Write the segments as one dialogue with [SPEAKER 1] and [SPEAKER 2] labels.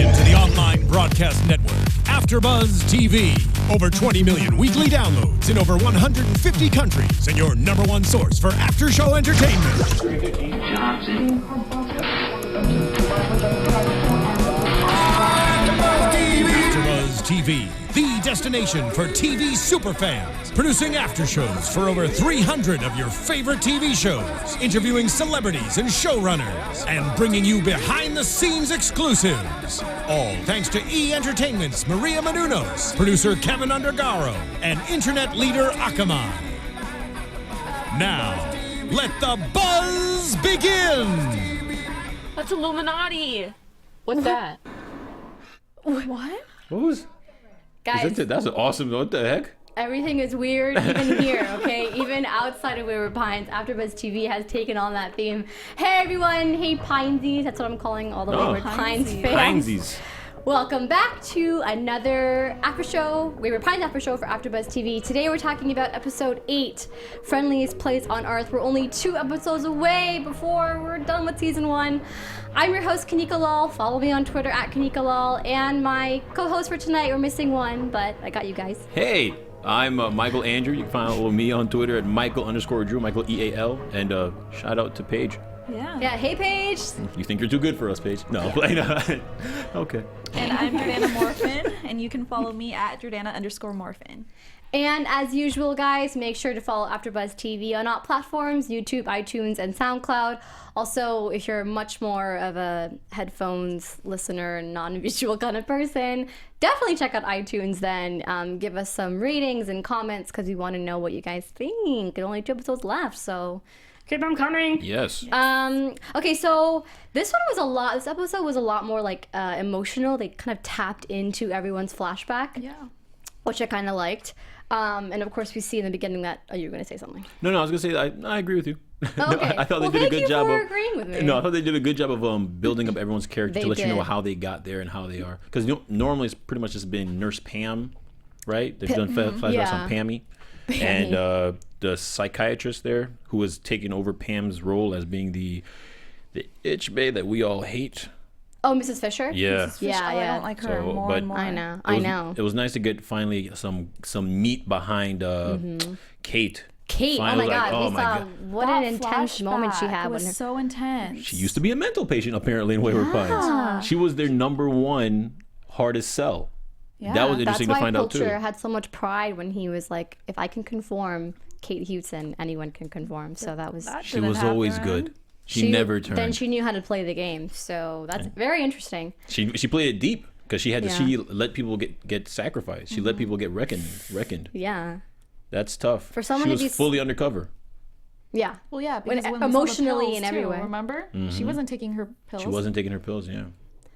[SPEAKER 1] into the online broadcast network, AFTERBUZZ TV. Over 20 million weekly downloads in over 150 countries, and your #1 source for after-show entertainment. AFTERBUZZ TV, the destination for TV superfans, producing after-shows for over 300 of your favorite TV shows, interviewing celebrities and showrunners, and bringing you behind-the-scenes exclusives. All thanks to E! Entertainment's Maria Menounos, producer Kevin Undergaro, and internet leader Akamai. Now, let the buzz begin!
[SPEAKER 2] That's Illuminati! What's that?
[SPEAKER 3] What?
[SPEAKER 4] What was?
[SPEAKER 3] Guys,
[SPEAKER 4] That's awesome. What the heck?
[SPEAKER 3] everything is weird even here, okay? Even outside of Wayward Pines, AFTERBUZZ TV has taken on that theme. Hey everyone, hey Pinesies, that's what I'm calling all the Wayward Pines fans.
[SPEAKER 4] Pinesies.
[SPEAKER 3] Welcome back to another after show, Wayward Pines after show for AFTERBUZZ TV. Today we're talking about episode 8, Friendliest Place on Earth. We're only 2 episodes away before we're done with season 1. I'm your host, Kanika Lal. Follow me on Twitter at Kanika Lal. And my co-host for tonight, we're missing one, but I got you guys.
[SPEAKER 4] Hey, I'm Michael Andrew. You can follow me on Twitter at Michael_Drew, Michael EAL, and shout out to Paige.
[SPEAKER 3] Yeah, hey Paige.
[SPEAKER 4] You think you're too good for us, Paige? No, okay.
[SPEAKER 5] And I'm Jordana Morfin, and you can follow me at Jordana_Morfin.
[SPEAKER 3] And as usual, guys, make sure to follow AFTERBUZZ TV on all platforms, YouTube, iTunes, and SoundCloud. Also, if you're much more of a headphones listener, non-visual kind of person, definitely check out iTunes then. Give us some ratings and comments because we want to know what you guys think. There are only 2 episodes left, so keep them coming.
[SPEAKER 4] Yes.
[SPEAKER 3] Okay, so this episode was a lot more like emotional. They kind of tapped into everyone's flashback.
[SPEAKER 5] Yeah.
[SPEAKER 3] Which I kind of liked. And of course, we see in the beginning that, oh, you were going to say something.
[SPEAKER 4] No, I was going to say, I agree with you.
[SPEAKER 3] Oh, okay.
[SPEAKER 4] I thought
[SPEAKER 3] well,
[SPEAKER 4] they did a good job
[SPEAKER 3] of agreeing with me.
[SPEAKER 4] No, I thought they did a good job of building up everyone's character
[SPEAKER 3] They
[SPEAKER 4] to let you know
[SPEAKER 3] did.
[SPEAKER 4] how they got there and how they are. Because normally it's pretty much just been Nurse Pam, right? They've done flashbacks
[SPEAKER 3] yeah.
[SPEAKER 4] on Pammy. And the psychiatrist there who was taking over Pam's role as being the itch bae that we all hate.
[SPEAKER 3] Oh, Mrs. Fisher?
[SPEAKER 4] Yeah.
[SPEAKER 5] Mrs. Fisher,
[SPEAKER 3] Yeah,
[SPEAKER 5] I
[SPEAKER 3] yeah.
[SPEAKER 5] don't like her more and more.
[SPEAKER 3] I know.
[SPEAKER 4] It was nice to get finally some meat behind Kate.
[SPEAKER 3] Kate,
[SPEAKER 4] Finally,
[SPEAKER 3] oh my God, we saw what an
[SPEAKER 5] That
[SPEAKER 3] intense moment she
[SPEAKER 5] flashback
[SPEAKER 3] had.
[SPEAKER 5] was so intense.
[SPEAKER 4] She used to be a mental patient apparently in Wayward Pines. She was their #1 hardest sell.
[SPEAKER 5] Yeah.
[SPEAKER 4] That was interesting to find out too.
[SPEAKER 3] That's why Pilcher had so much pride when he was like, if I can conform Kate Hewson, anyone can conform. So that was...
[SPEAKER 5] That
[SPEAKER 4] She
[SPEAKER 5] didn't
[SPEAKER 4] was always
[SPEAKER 5] happen.
[SPEAKER 4] good. She never turned.
[SPEAKER 3] Then she knew how to play the game. So that's very interesting.
[SPEAKER 4] She played it deep because she had to.
[SPEAKER 3] Yeah.
[SPEAKER 4] She let people get sacrificed. She let people get reckoned.
[SPEAKER 3] Yeah.
[SPEAKER 4] That's tough.
[SPEAKER 3] For someone
[SPEAKER 4] she
[SPEAKER 3] to
[SPEAKER 4] was
[SPEAKER 3] be
[SPEAKER 4] fully undercover.
[SPEAKER 3] Yeah.
[SPEAKER 5] Well, yeah,
[SPEAKER 3] When-
[SPEAKER 5] because when we saw the
[SPEAKER 3] emotionally
[SPEAKER 5] pills,
[SPEAKER 3] in every
[SPEAKER 5] too,
[SPEAKER 3] way.
[SPEAKER 5] Remember? She wasn't taking her pills.
[SPEAKER 4] She wasn't taking her pills. Yeah.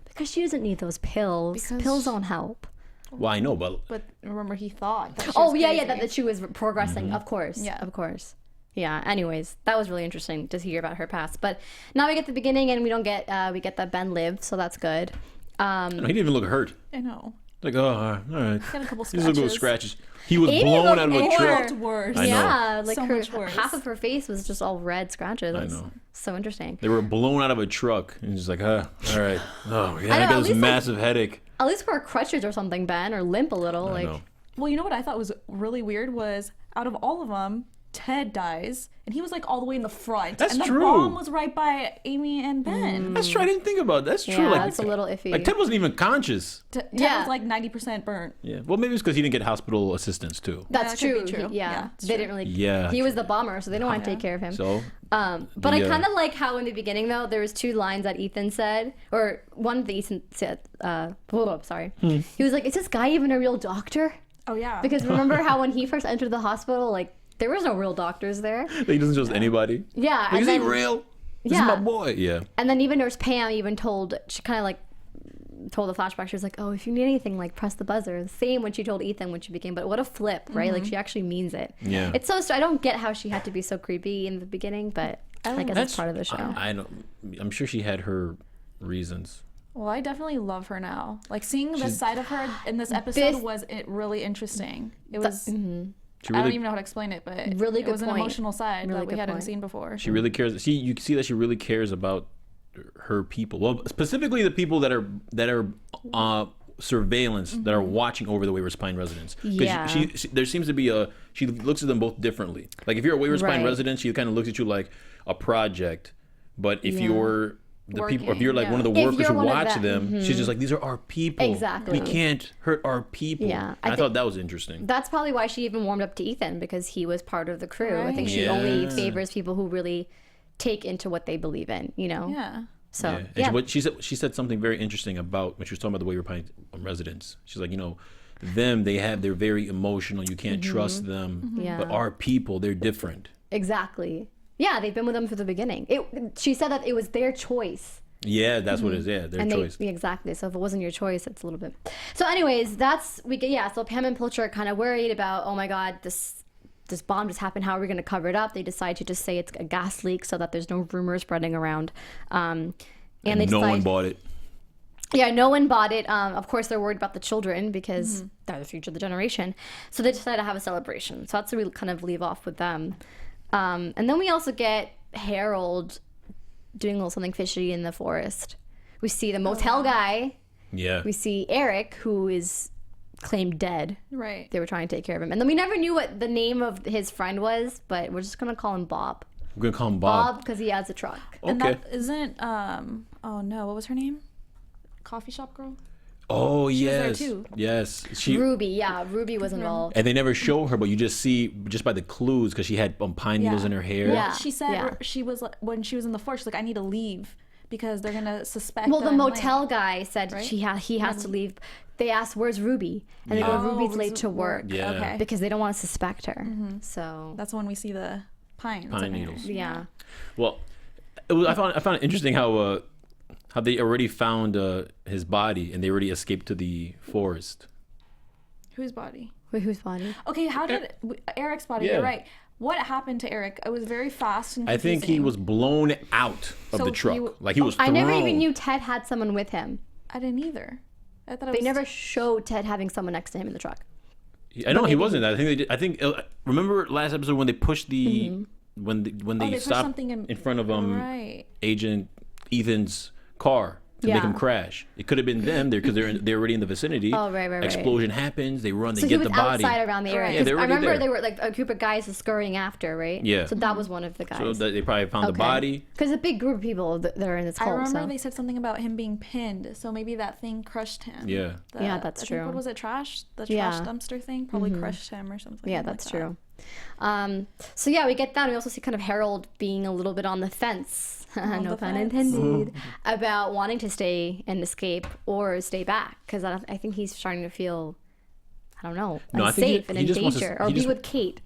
[SPEAKER 3] Because she doesn't need those pills.
[SPEAKER 5] Because-
[SPEAKER 3] Pills don't help.
[SPEAKER 4] Well, I know, but
[SPEAKER 5] But remember, he thought that she
[SPEAKER 3] Oh,
[SPEAKER 5] was
[SPEAKER 3] yeah,
[SPEAKER 5] crazy.
[SPEAKER 3] that she was progressing. Of course.
[SPEAKER 5] Yeah.
[SPEAKER 3] Of course. Yeah, anyways, that was really interesting to hear about her past. But now we get the beginning and we don't get, we get that Ben lived, so that's good.
[SPEAKER 4] he didn't even look hurt.
[SPEAKER 5] I know.
[SPEAKER 4] Like, oh, all right.
[SPEAKER 5] Got a couple
[SPEAKER 4] These little
[SPEAKER 5] scratches.
[SPEAKER 4] scratches. He was
[SPEAKER 3] Amy
[SPEAKER 4] blown
[SPEAKER 3] looked
[SPEAKER 4] out of a
[SPEAKER 3] more-
[SPEAKER 4] truck.
[SPEAKER 5] Looked worse.
[SPEAKER 4] I know.
[SPEAKER 3] Yeah, like
[SPEAKER 5] So
[SPEAKER 3] her
[SPEAKER 5] much worse.
[SPEAKER 3] half of her face was just all red scratches.
[SPEAKER 4] I know.
[SPEAKER 3] So interesting.
[SPEAKER 4] They were blown out of a truck, and just like, all right. Oh, yeah,
[SPEAKER 3] I know,
[SPEAKER 4] I got
[SPEAKER 3] at
[SPEAKER 4] this
[SPEAKER 3] least,
[SPEAKER 4] massive headache.
[SPEAKER 3] At least wear crutches or something, Ben, or limp a little.
[SPEAKER 4] I
[SPEAKER 3] like,
[SPEAKER 4] know.
[SPEAKER 5] Well, you know what I thought was really weird was out of all of them, Ted dies, and he was like all the way in the front.
[SPEAKER 4] That's
[SPEAKER 5] and the
[SPEAKER 4] true.
[SPEAKER 5] bomb was right by Amy and Ben.
[SPEAKER 4] That's true. I didn't think about that. That's true.
[SPEAKER 3] Yeah,
[SPEAKER 4] Like,
[SPEAKER 3] that's a little iffy.
[SPEAKER 4] Like Ted wasn't even conscious.
[SPEAKER 5] Ted
[SPEAKER 3] Yeah.
[SPEAKER 5] was like 90% burnt.
[SPEAKER 4] Yeah. Well, maybe it's because he didn't get hospital assistance too.
[SPEAKER 3] That's
[SPEAKER 5] Yeah, that
[SPEAKER 3] true.
[SPEAKER 5] could be true.
[SPEAKER 3] Yeah,
[SPEAKER 5] Yeah, it's
[SPEAKER 3] they
[SPEAKER 5] true.
[SPEAKER 3] didn't really.
[SPEAKER 4] Yeah.
[SPEAKER 3] He was the bomber, so they don't want to take care of him.
[SPEAKER 4] So.
[SPEAKER 3] But
[SPEAKER 4] The,
[SPEAKER 3] I kind of like how in the beginning though there was 2 lines that Ethan said, or one that Ethan said. Sorry, he was like, "Is this guy even a real doctor?"
[SPEAKER 5] Oh yeah.
[SPEAKER 3] Because remember how when he first entered the hospital, like there was no real doctors there.
[SPEAKER 4] He doesn't trust anybody.
[SPEAKER 3] Yeah,
[SPEAKER 4] Like,
[SPEAKER 3] and
[SPEAKER 4] is he
[SPEAKER 3] then,
[SPEAKER 4] real? This
[SPEAKER 3] Yeah.
[SPEAKER 4] is my boy. Yeah.
[SPEAKER 3] and then even Nurse Pam even she kind of like told the flashback. She was like, "Oh, if you need anything, like press the buzzer." Same when she told Ethan when she became. But what a flip, right? Like she actually means it.
[SPEAKER 4] Yeah.
[SPEAKER 3] It's so. I don't get how she had to be so creepy in the beginning, but I guess it's part of the show.
[SPEAKER 4] I don't. I'm sure she had her reasons.
[SPEAKER 5] Well, I definitely love her now. Like seeing this side of her in this episode
[SPEAKER 3] This-
[SPEAKER 5] was really interesting. It was.
[SPEAKER 4] She
[SPEAKER 5] I don't
[SPEAKER 4] really,
[SPEAKER 5] even know how to explain it, but
[SPEAKER 3] Really
[SPEAKER 5] it
[SPEAKER 3] good
[SPEAKER 5] was an
[SPEAKER 3] point.
[SPEAKER 5] emotional side
[SPEAKER 3] Really
[SPEAKER 5] that we
[SPEAKER 3] good
[SPEAKER 5] hadn't
[SPEAKER 3] point.
[SPEAKER 5] seen before.
[SPEAKER 4] she really cares. You can see that she really cares about her people. Well, specifically the people that are surveillance that are watching over the Wayward Pines residents.
[SPEAKER 3] Yeah.
[SPEAKER 4] She there seems to be she looks at them both differently. Like if you're a Wayward Pines
[SPEAKER 3] Right.
[SPEAKER 4] resident, she kind of looks at you like a project. But if you're the people, if you're like one of the
[SPEAKER 3] If
[SPEAKER 4] workers
[SPEAKER 3] you're
[SPEAKER 4] who
[SPEAKER 3] one of
[SPEAKER 4] watch
[SPEAKER 3] them,
[SPEAKER 4] them, she's just like, these are our people.
[SPEAKER 3] Exactly.
[SPEAKER 4] We can't hurt our people.
[SPEAKER 3] Yeah.
[SPEAKER 4] And I thought that was interesting.
[SPEAKER 3] That's probably why she even warmed up to Ethan, because he was part of the crew. I think
[SPEAKER 5] Right.
[SPEAKER 3] she
[SPEAKER 4] Yeah.
[SPEAKER 3] only favors people who really take into what they believe in, you know?
[SPEAKER 5] Yeah.
[SPEAKER 3] So,
[SPEAKER 4] And
[SPEAKER 3] yeah.
[SPEAKER 4] what she said something very interesting about when she was talking about the Wayward Pines residents. She's like, they're very emotional. You can't trust them.
[SPEAKER 3] Yeah.
[SPEAKER 4] But our people, they're different.
[SPEAKER 3] Exactly. Yeah, they've been with them from the beginning. She said that it was their choice.
[SPEAKER 4] Yeah, that's what it is. Yeah, their
[SPEAKER 3] And
[SPEAKER 4] choice.
[SPEAKER 3] exactly. So if it wasn't your choice, it's a little bit. So, anyways, so Pam and Pilcher are kind of worried about, oh my God, this bomb just happened. How are we going to cover it up? They decide to just say it's a gas leak so that there's no rumors spreading around. And they
[SPEAKER 4] no one
[SPEAKER 3] decide,
[SPEAKER 4] bought it.
[SPEAKER 3] Yeah, no one bought it. Of course, they're worried about the children because they're the future of the generation. So they decide to have a celebration. So that's where we kind of leave off with them. And then we also get Harold doing a little something fishy in the forest. We see the motel guy.
[SPEAKER 4] Yeah.
[SPEAKER 3] We see Eric, who is claimed dead.
[SPEAKER 5] Right.
[SPEAKER 3] They were trying to take care of him. And then we never knew what the name of his friend was, but we're just going to call him Bob.
[SPEAKER 4] We're going to call him Bob.
[SPEAKER 3] Bob, because he has a truck.
[SPEAKER 5] And
[SPEAKER 4] Okay.
[SPEAKER 5] that isn't oh no, what was her name? Coffee shop girl?
[SPEAKER 4] Oh,
[SPEAKER 5] She was there
[SPEAKER 4] yes.
[SPEAKER 5] too.
[SPEAKER 4] Yes.
[SPEAKER 3] Ruby was involved.
[SPEAKER 4] And they never show her, but you just see by the clues because she had pine needles in her hair.
[SPEAKER 3] Yeah.
[SPEAKER 5] She said
[SPEAKER 3] Yeah.
[SPEAKER 5] she was when she was in the forest, she's like, I need to leave because they're gonna suspect.
[SPEAKER 3] Well,
[SPEAKER 5] that
[SPEAKER 3] the
[SPEAKER 5] I'm
[SPEAKER 3] motel
[SPEAKER 5] late.
[SPEAKER 3] guy said
[SPEAKER 5] Right?
[SPEAKER 3] he has to leave. They asked, "Where's Ruby?" And they go,
[SPEAKER 4] Yeah.
[SPEAKER 3] "Ruby's
[SPEAKER 5] Oh,
[SPEAKER 3] late to work."
[SPEAKER 4] Yeah.
[SPEAKER 5] Okay.
[SPEAKER 3] Because they don't want to suspect her. So
[SPEAKER 5] That's when we see the pines.
[SPEAKER 4] Pine
[SPEAKER 5] in her.
[SPEAKER 4] needles.
[SPEAKER 3] yeah.
[SPEAKER 4] Well, I found it interesting how they already found his body and they already escaped to the forest.
[SPEAKER 5] Whose body?
[SPEAKER 3] Wait, whose body?
[SPEAKER 5] Okay, how did Eric's body?
[SPEAKER 4] Yeah.
[SPEAKER 5] You're right. What happened to Eric? It was very fast and
[SPEAKER 4] I think he
[SPEAKER 5] confusing.
[SPEAKER 4] was blown out of
[SPEAKER 5] So
[SPEAKER 4] the truck.
[SPEAKER 5] he
[SPEAKER 4] Like he was thrown.
[SPEAKER 3] I never even knew Ted had someone with him.
[SPEAKER 5] I didn't either. I thought it
[SPEAKER 3] They
[SPEAKER 5] was
[SPEAKER 3] never showed Ted having someone next to him in the truck.
[SPEAKER 4] I know he wasn't. I think they did. I think remember last episode when they pushed the when they
[SPEAKER 5] pushed
[SPEAKER 4] stopped
[SPEAKER 5] something
[SPEAKER 4] in front of
[SPEAKER 5] right.
[SPEAKER 4] Agent Ethan's car to make
[SPEAKER 3] Yeah.
[SPEAKER 4] him crash. It could have been them there because they're already in the vicinity.
[SPEAKER 3] Oh, right.
[SPEAKER 4] Explosion happens. They run. They
[SPEAKER 3] So he
[SPEAKER 4] get
[SPEAKER 3] was
[SPEAKER 4] the body.
[SPEAKER 3] outside around the area.
[SPEAKER 4] Yeah,
[SPEAKER 3] 'Cause
[SPEAKER 4] they're
[SPEAKER 3] I
[SPEAKER 4] already
[SPEAKER 3] remember
[SPEAKER 4] there.
[SPEAKER 3] they were like a group of guys scurrying after, right?
[SPEAKER 4] Yeah.
[SPEAKER 3] So that was one of the guys.
[SPEAKER 4] So that they probably found the body.
[SPEAKER 3] Because a big group of people that are in this
[SPEAKER 5] I
[SPEAKER 3] cult.
[SPEAKER 5] remember
[SPEAKER 3] So.
[SPEAKER 5] they said something about him being pinned, so maybe that thing crushed him.
[SPEAKER 4] Yeah.
[SPEAKER 3] Yeah, that's
[SPEAKER 5] I think,
[SPEAKER 3] true.
[SPEAKER 5] what was it? Trash? The
[SPEAKER 3] Yeah.
[SPEAKER 5] trash dumpster thing probably crushed him or something.
[SPEAKER 3] Yeah,
[SPEAKER 5] like
[SPEAKER 3] that's
[SPEAKER 5] that.
[SPEAKER 3] true. So yeah, we get that. We also see kind of Harold being a little bit on the fence, no
[SPEAKER 5] the
[SPEAKER 3] pun
[SPEAKER 5] fence.
[SPEAKER 3] intended, about wanting to stay and escape or stay back because I think he's starting to feel, I don't know,
[SPEAKER 4] No, I think
[SPEAKER 3] unsafe and
[SPEAKER 4] he
[SPEAKER 3] in
[SPEAKER 4] just wants to-
[SPEAKER 3] danger, or
[SPEAKER 4] he
[SPEAKER 3] be
[SPEAKER 4] just-
[SPEAKER 3] with Kate.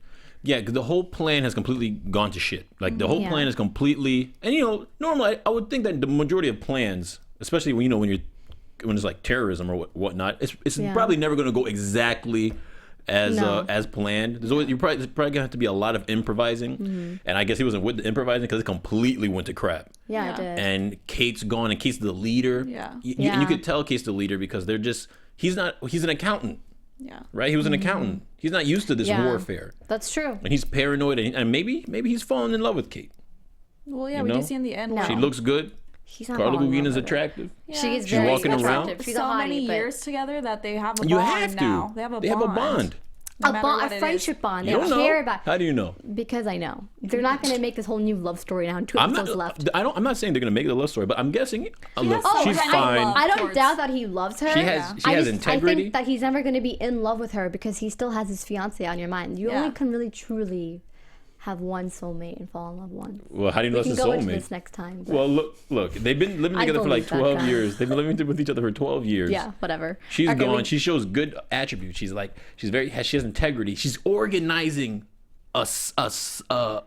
[SPEAKER 4] Yeah, 'cause the whole plan has completely gone to shit. Like the whole
[SPEAKER 3] Yeah.
[SPEAKER 4] plan is completely, and normally I would think that the majority of plans, especially when when it's like terrorism or whatnot, it's
[SPEAKER 3] Yeah.
[SPEAKER 4] probably never going to go exactly as planned. There's always there's probably gonna have to be a lot of improvising, and I guess he wasn't with the improvising because it completely went to crap.
[SPEAKER 3] Yeah,
[SPEAKER 5] Yeah.
[SPEAKER 3] I did.
[SPEAKER 4] And Kate's gone, and Kate's the leader.
[SPEAKER 5] Yeah.
[SPEAKER 4] and
[SPEAKER 3] Yeah.
[SPEAKER 4] you could tell Kate's the leader because he's an accountant,
[SPEAKER 5] Yeah.
[SPEAKER 4] right? He was an accountant. He's not used to this
[SPEAKER 3] Yeah.
[SPEAKER 4] warfare.
[SPEAKER 3] That's true.
[SPEAKER 4] And he's paranoid, and maybe he's fallen in love with Kate.
[SPEAKER 5] Well, yeah,
[SPEAKER 4] You
[SPEAKER 5] we
[SPEAKER 4] know?
[SPEAKER 5] do see in the end.
[SPEAKER 3] No.
[SPEAKER 5] where
[SPEAKER 4] She looks good.
[SPEAKER 3] He's not
[SPEAKER 4] Carla
[SPEAKER 3] falling in
[SPEAKER 4] Gugino
[SPEAKER 3] love
[SPEAKER 4] is
[SPEAKER 3] with her.
[SPEAKER 4] attractive.
[SPEAKER 3] She is
[SPEAKER 5] She's
[SPEAKER 3] very
[SPEAKER 4] walking around.
[SPEAKER 3] attractive. She's
[SPEAKER 5] so
[SPEAKER 3] a hottie,
[SPEAKER 5] many
[SPEAKER 3] but-
[SPEAKER 5] years together that they have a
[SPEAKER 4] You
[SPEAKER 5] bond
[SPEAKER 4] have to.
[SPEAKER 5] now. They have a bond. No matter what
[SPEAKER 3] A
[SPEAKER 5] it is.
[SPEAKER 3] friendship bond. They
[SPEAKER 4] You
[SPEAKER 3] don't
[SPEAKER 4] don't know.
[SPEAKER 3] care about
[SPEAKER 4] How do you know?
[SPEAKER 3] because I know they're not going to make this whole new love story now. 2
[SPEAKER 4] I'm
[SPEAKER 3] episodes
[SPEAKER 4] not.
[SPEAKER 3] left.
[SPEAKER 4] I'm not saying they're gonna make it a love story, but I'm guessing. Look,
[SPEAKER 5] has
[SPEAKER 4] she's
[SPEAKER 5] some
[SPEAKER 4] fine.
[SPEAKER 5] love.
[SPEAKER 3] I don't
[SPEAKER 5] towards-
[SPEAKER 3] doubt that he loves her.
[SPEAKER 4] She has
[SPEAKER 3] I
[SPEAKER 4] integrity.
[SPEAKER 3] think that he's never going to be in love with her because he still has his fiance on your mind. You
[SPEAKER 5] Yeah.
[SPEAKER 3] only can really truly have one soulmate and fall in love once.
[SPEAKER 4] Well, how do you know
[SPEAKER 3] We can
[SPEAKER 4] that's a
[SPEAKER 3] go into
[SPEAKER 4] soulmate?
[SPEAKER 3] this next time. but-
[SPEAKER 4] Well, look. They've been living
[SPEAKER 3] I
[SPEAKER 4] together for like
[SPEAKER 3] believe that
[SPEAKER 4] 12
[SPEAKER 3] guy.
[SPEAKER 4] years. They've been living with each other for 12 years.
[SPEAKER 3] yeah, whatever.
[SPEAKER 4] She's
[SPEAKER 3] Okay,
[SPEAKER 4] gone. She shows good attributes. She has integrity. She's organizing an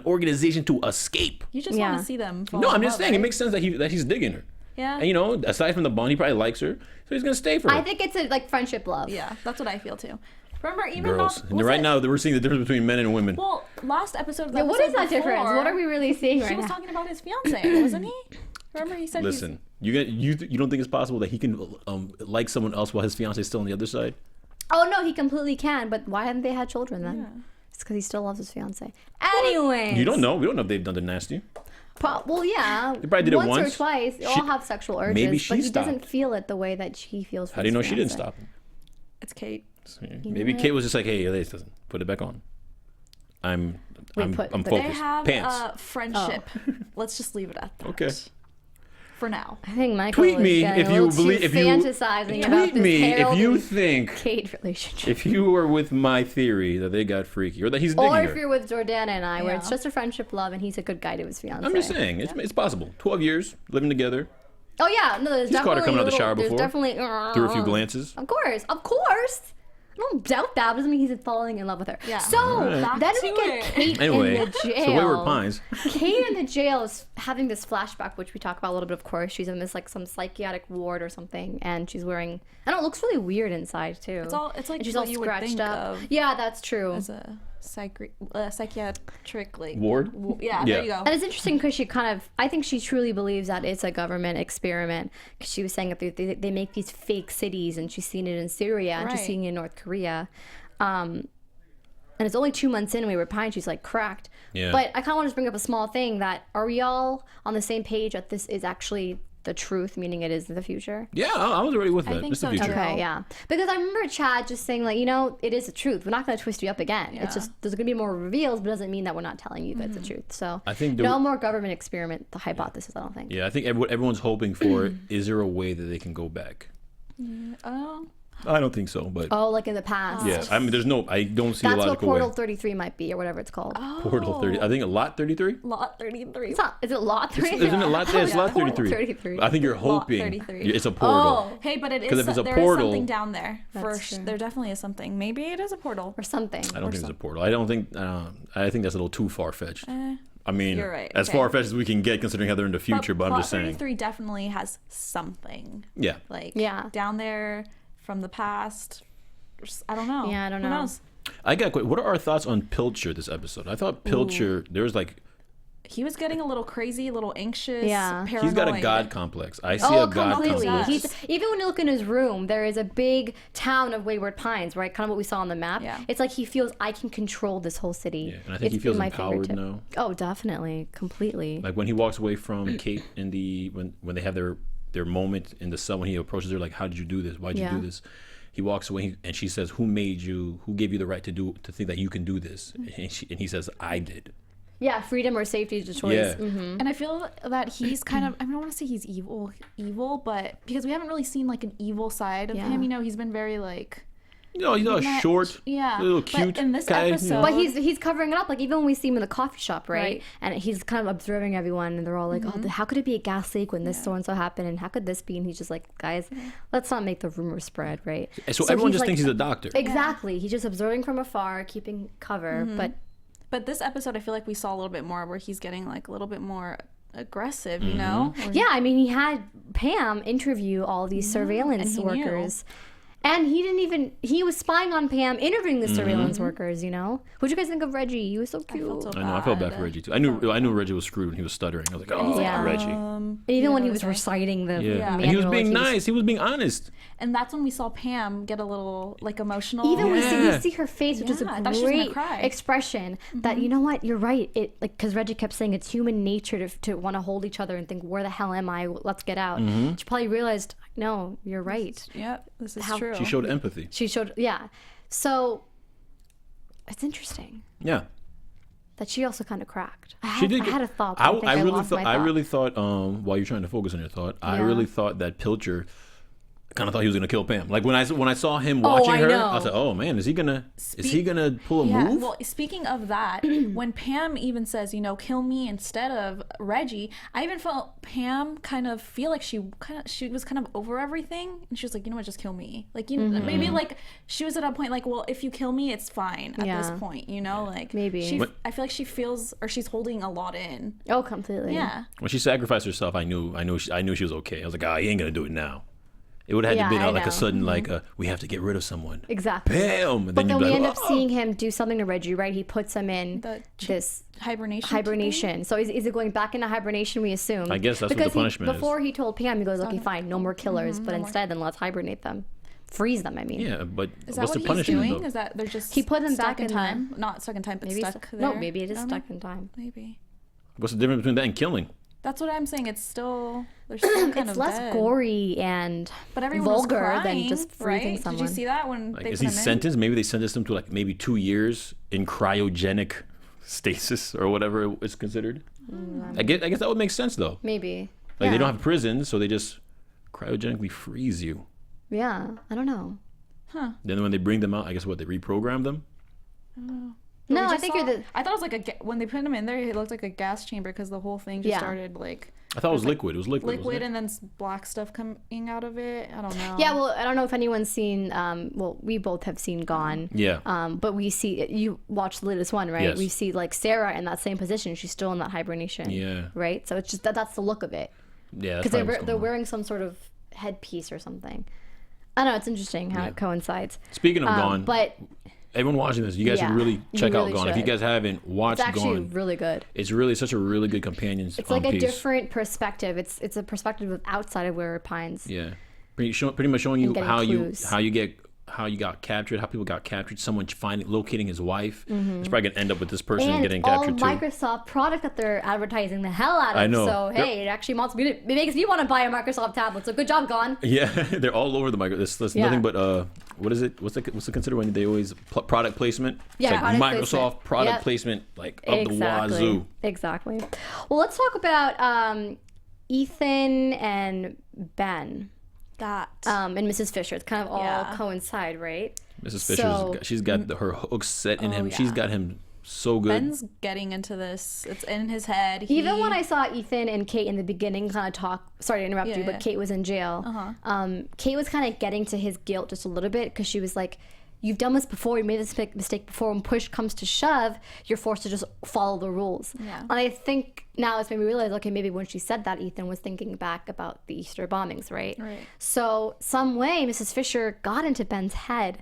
[SPEAKER 4] organization to escape.
[SPEAKER 5] You just
[SPEAKER 3] Yeah.
[SPEAKER 5] want to see them. Fall
[SPEAKER 4] No,
[SPEAKER 5] in
[SPEAKER 4] I'm just
[SPEAKER 5] love,
[SPEAKER 4] saying it
[SPEAKER 5] right?
[SPEAKER 4] makes sense that he's digging her.
[SPEAKER 5] Yeah.
[SPEAKER 4] And aside from the bond, he probably likes her, so he's gonna stay for her.
[SPEAKER 3] I think it's a friendship love.
[SPEAKER 5] Yeah, that's what I feel too. Remember, even
[SPEAKER 4] Girls.
[SPEAKER 5] not,
[SPEAKER 4] And
[SPEAKER 5] was
[SPEAKER 4] right
[SPEAKER 5] it-
[SPEAKER 4] now, we're seeing the difference between men and women.
[SPEAKER 5] Well, last episode.
[SPEAKER 3] Yeah, what is that difference? What are we really seeing
[SPEAKER 5] She
[SPEAKER 3] right
[SPEAKER 5] was
[SPEAKER 3] now?
[SPEAKER 5] talking about his fiance, wasn't he? Remember, he said.
[SPEAKER 4] Listen, you don't think it's possible that he can like someone else while his fiance is still on the other side?
[SPEAKER 3] Oh no, he completely can. But why haven't they had children then? It's because he still loves his fiance. Anyway,
[SPEAKER 4] You don't know. We don't know if they've done the nasty.
[SPEAKER 3] Well, yeah.
[SPEAKER 4] He probably did it
[SPEAKER 3] once
[SPEAKER 4] once.
[SPEAKER 3] or twice. They all have sexual urges,
[SPEAKER 4] maybe she
[SPEAKER 3] but he
[SPEAKER 4] stopped.
[SPEAKER 3] doesn't feel it the way that he feels. For
[SPEAKER 4] How do you know
[SPEAKER 3] his
[SPEAKER 4] she didn't
[SPEAKER 3] fiancé.
[SPEAKER 4] stop him?
[SPEAKER 5] It's Kate.
[SPEAKER 4] Maybe Kate was just like, "Hey, this doesn't put it back on." I'm focused.
[SPEAKER 5] They have
[SPEAKER 4] Pants.
[SPEAKER 5] a friendship. Let's just leave it at that.
[SPEAKER 4] Okay.
[SPEAKER 5] For now.
[SPEAKER 3] I think Micheal
[SPEAKER 4] Tweet
[SPEAKER 3] is
[SPEAKER 4] me
[SPEAKER 3] getting
[SPEAKER 4] if
[SPEAKER 3] a
[SPEAKER 4] you
[SPEAKER 3] little
[SPEAKER 4] believe.
[SPEAKER 3] too
[SPEAKER 4] If you
[SPEAKER 3] fantasizing about
[SPEAKER 4] tweet
[SPEAKER 3] this
[SPEAKER 4] me if
[SPEAKER 3] Harold
[SPEAKER 4] you
[SPEAKER 3] and
[SPEAKER 4] think
[SPEAKER 3] Kate relationship.
[SPEAKER 4] if you were with my theory that they got freaky or that he's digging
[SPEAKER 3] Or if
[SPEAKER 4] her.
[SPEAKER 3] you're with Jordana and I, where it's
[SPEAKER 5] Yeah.
[SPEAKER 3] just a friendship, love, and he's a good guy to his fiance.
[SPEAKER 4] I'm just saying, it's possible. 12 years living together.
[SPEAKER 3] Oh yeah, no, there's
[SPEAKER 4] He's caught her
[SPEAKER 3] definitely
[SPEAKER 4] coming out the
[SPEAKER 3] little-
[SPEAKER 4] shower
[SPEAKER 3] there's
[SPEAKER 4] before.
[SPEAKER 3] definitely
[SPEAKER 4] Threw a few glances.
[SPEAKER 3] Of course. I don't doubt that. But doesn't mean he's falling in love with her.
[SPEAKER 5] Yeah.
[SPEAKER 3] So
[SPEAKER 4] Alright.
[SPEAKER 3] then we
[SPEAKER 5] to
[SPEAKER 3] get
[SPEAKER 5] it.
[SPEAKER 3] Kate
[SPEAKER 4] Anyway,
[SPEAKER 3] in the jail.
[SPEAKER 4] so Wayward Pines.
[SPEAKER 3] Kate in the jail is having this flashback, which we talk about a little bit. Of course, she's in this like some psychiatric ward or something, and she's wearing. I don't know. It looks really weird inside too.
[SPEAKER 5] It's like
[SPEAKER 3] and she's
[SPEAKER 5] what
[SPEAKER 3] all
[SPEAKER 5] you would
[SPEAKER 3] scratched
[SPEAKER 5] think
[SPEAKER 3] up.
[SPEAKER 5] of
[SPEAKER 3] Yeah, that's true.
[SPEAKER 5] as a psychiatric like
[SPEAKER 4] Ward?
[SPEAKER 5] Yeah,
[SPEAKER 4] Yeah.
[SPEAKER 5] there you go.
[SPEAKER 3] And it's interesting because I think she truly believes that it's a government experiment. Because she was saying that they make these fake cities, and she's seen it in Syria, and she's
[SPEAKER 5] Right.
[SPEAKER 3] seeing it in North Korea. And it's only 2 months in, and Wayward Pines, she's like cracked.
[SPEAKER 4] Yeah.
[SPEAKER 3] But I kind of want to bring up a small thing that are we all on the same page that this is actually the truth, meaning it is the future?
[SPEAKER 4] Yeah, I was already with that.
[SPEAKER 5] think
[SPEAKER 4] It's the
[SPEAKER 5] so, too.
[SPEAKER 4] future.
[SPEAKER 3] Okay, yeah. Because I remember Chad just saying, like, it is the truth. We're not going to twist you up again. It's just, there's going to be more reveals, but it doesn't mean that we're not telling you that it's the truth. So,
[SPEAKER 4] I think
[SPEAKER 3] no more government experiment, the hypothesis, I don't think.
[SPEAKER 4] Yeah, I think what everyone's hoping for is there a way that they can go back?
[SPEAKER 5] Oh,
[SPEAKER 4] I don't think so, but
[SPEAKER 3] Oh, like in the past.
[SPEAKER 4] yeah, I mean, I don't see a
[SPEAKER 3] That's what
[SPEAKER 4] logical
[SPEAKER 3] Portal
[SPEAKER 4] way.
[SPEAKER 3] 33 might be, or whatever it's called.
[SPEAKER 4] Portal 30. I think a lot 33.
[SPEAKER 5] lot 33.
[SPEAKER 3] It's not, is it Lot 33?
[SPEAKER 4] Isn't it lot? Yeah, it's lot
[SPEAKER 3] Portal
[SPEAKER 4] 33.
[SPEAKER 3] 33.
[SPEAKER 4] I think you're
[SPEAKER 5] Lot
[SPEAKER 4] hoping
[SPEAKER 5] 33.
[SPEAKER 4] it's a portal.
[SPEAKER 3] Oh,
[SPEAKER 5] Hey, but it
[SPEAKER 4] 'Cause
[SPEAKER 5] is.
[SPEAKER 4] if it's a
[SPEAKER 5] There is
[SPEAKER 4] portal-
[SPEAKER 5] something down there.
[SPEAKER 3] That's true.
[SPEAKER 5] There definitely is something. Maybe it is a portal.
[SPEAKER 3] or something.
[SPEAKER 4] I don't think it's a portal. I don't think. I think that's a little too far fetched. I mean,
[SPEAKER 5] You're right,
[SPEAKER 4] as
[SPEAKER 5] okay.
[SPEAKER 4] far fetched as we can get, considering how they're in the future. But I'm just saying.
[SPEAKER 5] 33 definitely has something.
[SPEAKER 4] Yeah.
[SPEAKER 5] Like
[SPEAKER 3] Yeah.
[SPEAKER 5] down there from the past. I don't know.
[SPEAKER 3] Yeah, I don't
[SPEAKER 5] Who
[SPEAKER 3] know.
[SPEAKER 5] knows?
[SPEAKER 4] I got. What are our thoughts on Pilcher this episode? I thought Pilcher. There was like.
[SPEAKER 5] He was getting a little crazy, a little anxious,
[SPEAKER 3] Yeah.
[SPEAKER 5] paranoid.
[SPEAKER 4] He's got a god complex. I see
[SPEAKER 3] Oh,
[SPEAKER 4] a god
[SPEAKER 3] completely.
[SPEAKER 4] complex.
[SPEAKER 3] He's, even when you look in his room, there is a big town of Wayward Pines, right? Kind of what we saw on the map.
[SPEAKER 5] Yeah.
[SPEAKER 3] It's like he feels I can control this whole city.
[SPEAKER 4] Yeah, and I think he
[SPEAKER 3] It's
[SPEAKER 4] feels
[SPEAKER 3] in my
[SPEAKER 4] empowered
[SPEAKER 3] fingertip.
[SPEAKER 4] now.
[SPEAKER 3] Oh, definitely, completely.
[SPEAKER 4] Like when he walks away from Kate in the when they have their moment in the sun, when he approaches her like, "How did you do this? Why'd you
[SPEAKER 3] Yeah.
[SPEAKER 4] do this?" He walks away and she says, "Who made you? Who gave you the right to think that you can do this?" And he says, "I did."
[SPEAKER 3] Yeah, freedom or safety is a choice.
[SPEAKER 4] Yeah.
[SPEAKER 3] Mm-hmm.
[SPEAKER 5] And I feel that he's kind of, I don't want to say he's evil, but because we haven't really seen like an evil side of
[SPEAKER 3] Yeah.
[SPEAKER 5] him, he's been very like,
[SPEAKER 4] He's a
[SPEAKER 5] Not-
[SPEAKER 4] short,
[SPEAKER 5] yeah,
[SPEAKER 4] a little
[SPEAKER 5] but
[SPEAKER 4] cute
[SPEAKER 5] in this
[SPEAKER 4] guy.
[SPEAKER 5] episode-
[SPEAKER 3] But he's covering it up. Like even when we see him in the coffee shop, right?
[SPEAKER 5] Right.
[SPEAKER 3] And he's kind of observing everyone, and they're all like, "Oh, how could it be a gas leak when this so and so happened? And how could this be?" And he's just like, "Guys, let's not make the rumor spread, right?"
[SPEAKER 4] And so everyone just
[SPEAKER 3] like-
[SPEAKER 4] thinks he's a doctor.
[SPEAKER 3] Exactly. He's just observing from afar, keeping cover,
[SPEAKER 5] but this episode I feel like we saw a little bit more where he's getting like a little bit more aggressive, you know? Where-
[SPEAKER 3] Yeah, I mean, he had Pam interview all these surveillance
[SPEAKER 5] and he knew.
[SPEAKER 3] workers. And he was spying on Pam, interviewing the surveillance workers, What'd you guys think of Reggie? He was so cute.
[SPEAKER 5] felt so
[SPEAKER 4] I know. I felt bad for Reggie too. I knew Reggie was screwed when he was stuttering. I was like, "Oh,
[SPEAKER 3] Yeah.
[SPEAKER 4] Reggie."
[SPEAKER 3] And even when he was reciting the
[SPEAKER 4] Yeah.
[SPEAKER 3] manual,
[SPEAKER 4] And he was
[SPEAKER 3] like,
[SPEAKER 4] being nice. He was being honest.
[SPEAKER 5] And that's when we saw Pam get a little like emotional.
[SPEAKER 3] Even we
[SPEAKER 4] Yeah.
[SPEAKER 3] see her face, which is
[SPEAKER 5] Yeah, I
[SPEAKER 3] a
[SPEAKER 5] thought she was gonna
[SPEAKER 3] great
[SPEAKER 5] cry.
[SPEAKER 3] expression. That you know what, you're right. It because Reggie kept saying it's human nature to want to hold each other and think, where the hell am I? Let's get out. She probably realized, no, you're right.
[SPEAKER 5] Yep, this is
[SPEAKER 3] How-
[SPEAKER 5] true.
[SPEAKER 4] She showed empathy.
[SPEAKER 3] She showed, yeah. So it's interesting
[SPEAKER 4] Yeah.
[SPEAKER 3] that she also kind of cracked. I
[SPEAKER 4] She
[SPEAKER 3] had,
[SPEAKER 4] did.
[SPEAKER 3] I had a thought. But
[SPEAKER 4] I,
[SPEAKER 3] I, think
[SPEAKER 4] I really
[SPEAKER 3] lost
[SPEAKER 4] thought.
[SPEAKER 3] my
[SPEAKER 4] I
[SPEAKER 3] thought.
[SPEAKER 4] really thought. While you're trying to focus on your thought, I
[SPEAKER 3] Yeah.
[SPEAKER 4] really thought that Pilcher kind of thought he was gonna kill Pam. Like when I saw him watching
[SPEAKER 3] I
[SPEAKER 4] her,
[SPEAKER 3] know.
[SPEAKER 4] I was like, "Oh man, is he gonna pull a
[SPEAKER 5] Yeah,
[SPEAKER 4] move?"
[SPEAKER 5] well, speaking of that, when Pam even says, kill me instead of Reggie, I even felt Pam kind of feel like she was kind of over everything, and she was like, you know what, just kill me. Like, maybe like she was at a point like, well, if you kill me, it's fine at this
[SPEAKER 3] Yeah.
[SPEAKER 5] point, like
[SPEAKER 3] Maybe.
[SPEAKER 5] I feel like she feels or she's holding a lot in.
[SPEAKER 3] Oh, completely.
[SPEAKER 5] Yeah,
[SPEAKER 4] When she sacrificed herself, I knew she was okay. I was like, he ain't gonna do it now. It would have had to
[SPEAKER 3] Yeah,
[SPEAKER 4] be
[SPEAKER 3] I
[SPEAKER 4] like
[SPEAKER 3] know.
[SPEAKER 4] a sudden we have to get rid of someone.
[SPEAKER 3] Exactly.
[SPEAKER 4] Bam! And
[SPEAKER 3] But then
[SPEAKER 4] you'd be
[SPEAKER 3] we
[SPEAKER 4] like,
[SPEAKER 3] end up
[SPEAKER 4] "Oh."
[SPEAKER 3] seeing him do something to Reggie, right? He puts him in this
[SPEAKER 5] hibernation.
[SPEAKER 3] So is it going back into hibernation, we assume?
[SPEAKER 4] I guess that's what the
[SPEAKER 3] because
[SPEAKER 4] punishment is.
[SPEAKER 3] before he told Pam, he goes, okay, fine, no more killers, but instead then let's hibernate them. Freeze them, I mean.
[SPEAKER 4] Yeah, but
[SPEAKER 5] Is that
[SPEAKER 4] what's
[SPEAKER 5] what
[SPEAKER 4] the
[SPEAKER 5] he's
[SPEAKER 4] punishment
[SPEAKER 5] doing?
[SPEAKER 4] though?
[SPEAKER 5] Is that they're just
[SPEAKER 3] He put them
[SPEAKER 5] stuck
[SPEAKER 3] back
[SPEAKER 5] in
[SPEAKER 3] in
[SPEAKER 5] time? Not stuck in time, but
[SPEAKER 3] Maybe
[SPEAKER 5] stuck there.
[SPEAKER 3] no, maybe it is
[SPEAKER 5] I don't
[SPEAKER 3] stuck
[SPEAKER 5] know.
[SPEAKER 3] in time.
[SPEAKER 5] Maybe.
[SPEAKER 4] What's the difference between that and killing?
[SPEAKER 5] That's what I'm saying. It's still they're still kind
[SPEAKER 3] It's
[SPEAKER 5] of
[SPEAKER 3] less
[SPEAKER 5] dead.
[SPEAKER 3] gory and
[SPEAKER 5] But everyone was
[SPEAKER 3] vulgar
[SPEAKER 5] crying,
[SPEAKER 3] than just freezing
[SPEAKER 5] right?
[SPEAKER 3] someone.
[SPEAKER 5] Did you see that when
[SPEAKER 4] Like,
[SPEAKER 5] they
[SPEAKER 4] is
[SPEAKER 5] put
[SPEAKER 4] he
[SPEAKER 5] him in?
[SPEAKER 4] sentenced? Maybe they sentenced him to like maybe 2 years in cryogenic stasis or whatever it's considered. I guess that would make sense though.
[SPEAKER 3] Maybe.
[SPEAKER 4] Like they don't have prisons, so they just cryogenically freeze you.
[SPEAKER 3] Yeah, I don't know.
[SPEAKER 4] Then when they bring them out, I guess what they reprogram them.
[SPEAKER 3] No,
[SPEAKER 5] We
[SPEAKER 3] I
[SPEAKER 5] just
[SPEAKER 3] think
[SPEAKER 5] saw-
[SPEAKER 3] you're the.
[SPEAKER 5] I thought it was like when they put him in there, it looked like a gas chamber because the whole thing just
[SPEAKER 3] Yeah.
[SPEAKER 5] started like
[SPEAKER 4] I thought it was liquid. It was liquid.
[SPEAKER 5] liquid
[SPEAKER 4] wasn't it?
[SPEAKER 5] and then black stuff coming out of it. I don't know.
[SPEAKER 3] Yeah, well, I don't know if anyone's seen. Well, we both have seen Gone.
[SPEAKER 4] Yeah.
[SPEAKER 3] But we see you watched the latest one, right?
[SPEAKER 4] Yes.
[SPEAKER 3] We see like Sarah in that same position. She's still in that hibernation.
[SPEAKER 4] Yeah.
[SPEAKER 3] Right. So it's just that's the look of it.
[SPEAKER 4] Yeah. That's
[SPEAKER 3] Because
[SPEAKER 4] probably what's
[SPEAKER 3] they're
[SPEAKER 4] going on.
[SPEAKER 3] wearing some sort of headpiece or something. I don't know. It's interesting how it coincides.
[SPEAKER 4] Speaking of Gone,
[SPEAKER 3] But
[SPEAKER 4] everyone watching this, you guys should
[SPEAKER 3] Yeah,
[SPEAKER 4] really
[SPEAKER 3] you
[SPEAKER 4] check out
[SPEAKER 3] really
[SPEAKER 4] Gone. If you
[SPEAKER 3] should.
[SPEAKER 4] guys haven't watched
[SPEAKER 3] it's actually
[SPEAKER 4] Gone,
[SPEAKER 3] really good.
[SPEAKER 4] it's really such a really good companion
[SPEAKER 3] It's like a
[SPEAKER 4] piece.
[SPEAKER 3] different perspective. It's a perspective of outside of Wayward Pines.
[SPEAKER 4] Yeah, pretty much showing you
[SPEAKER 3] getting
[SPEAKER 4] how
[SPEAKER 3] clues.
[SPEAKER 4] how you got captured, how people got captured, someone locating his wife. It's probably gonna end up with this person
[SPEAKER 3] And
[SPEAKER 4] getting
[SPEAKER 3] all
[SPEAKER 4] captured too.
[SPEAKER 3] Microsoft product that they're advertising the hell out of.
[SPEAKER 4] I know.
[SPEAKER 3] So
[SPEAKER 4] Yep.
[SPEAKER 3] hey, it actually it makes me want to buy a Microsoft tablet. So good job, Gone.
[SPEAKER 4] Yeah, they're all over the micro. There's
[SPEAKER 3] Yeah.
[SPEAKER 4] nothing but what is it? What's the considered when they always product placement?
[SPEAKER 3] Yeah,
[SPEAKER 4] it's like
[SPEAKER 3] product
[SPEAKER 4] Microsoft
[SPEAKER 3] placement.
[SPEAKER 4] product
[SPEAKER 3] Yep.
[SPEAKER 4] placement, like up the wazoo.
[SPEAKER 3] Exactly. Well, let's talk about Ethan and Ben
[SPEAKER 5] that.
[SPEAKER 3] and Mrs. Fisher. It's kind of all
[SPEAKER 5] Yeah.
[SPEAKER 3] coincide, right?
[SPEAKER 4] Mrs.
[SPEAKER 3] So-
[SPEAKER 4] Fisher's she's got her hooks set in him.
[SPEAKER 5] yeah.
[SPEAKER 4] She's got him so good.
[SPEAKER 5] Ben's getting into this. It's in his head.
[SPEAKER 3] Even when I saw Ethan and Kate in the beginning kind of talk, sorry to interrupt you, but
[SPEAKER 5] yeah.
[SPEAKER 3] Kate was in jail. Kate was kind of getting to his guilt just a little bit because she was like, you've done this before, you made this mistake before, when push comes to shove, you're forced to just follow the rules.
[SPEAKER 5] Yeah.
[SPEAKER 3] And I think now it's made me realize, okay, maybe when she said that, Ethan was thinking back about the Easter bombings, right?
[SPEAKER 5] Right.
[SPEAKER 3] So some way Mrs. Fisher got into Ben's head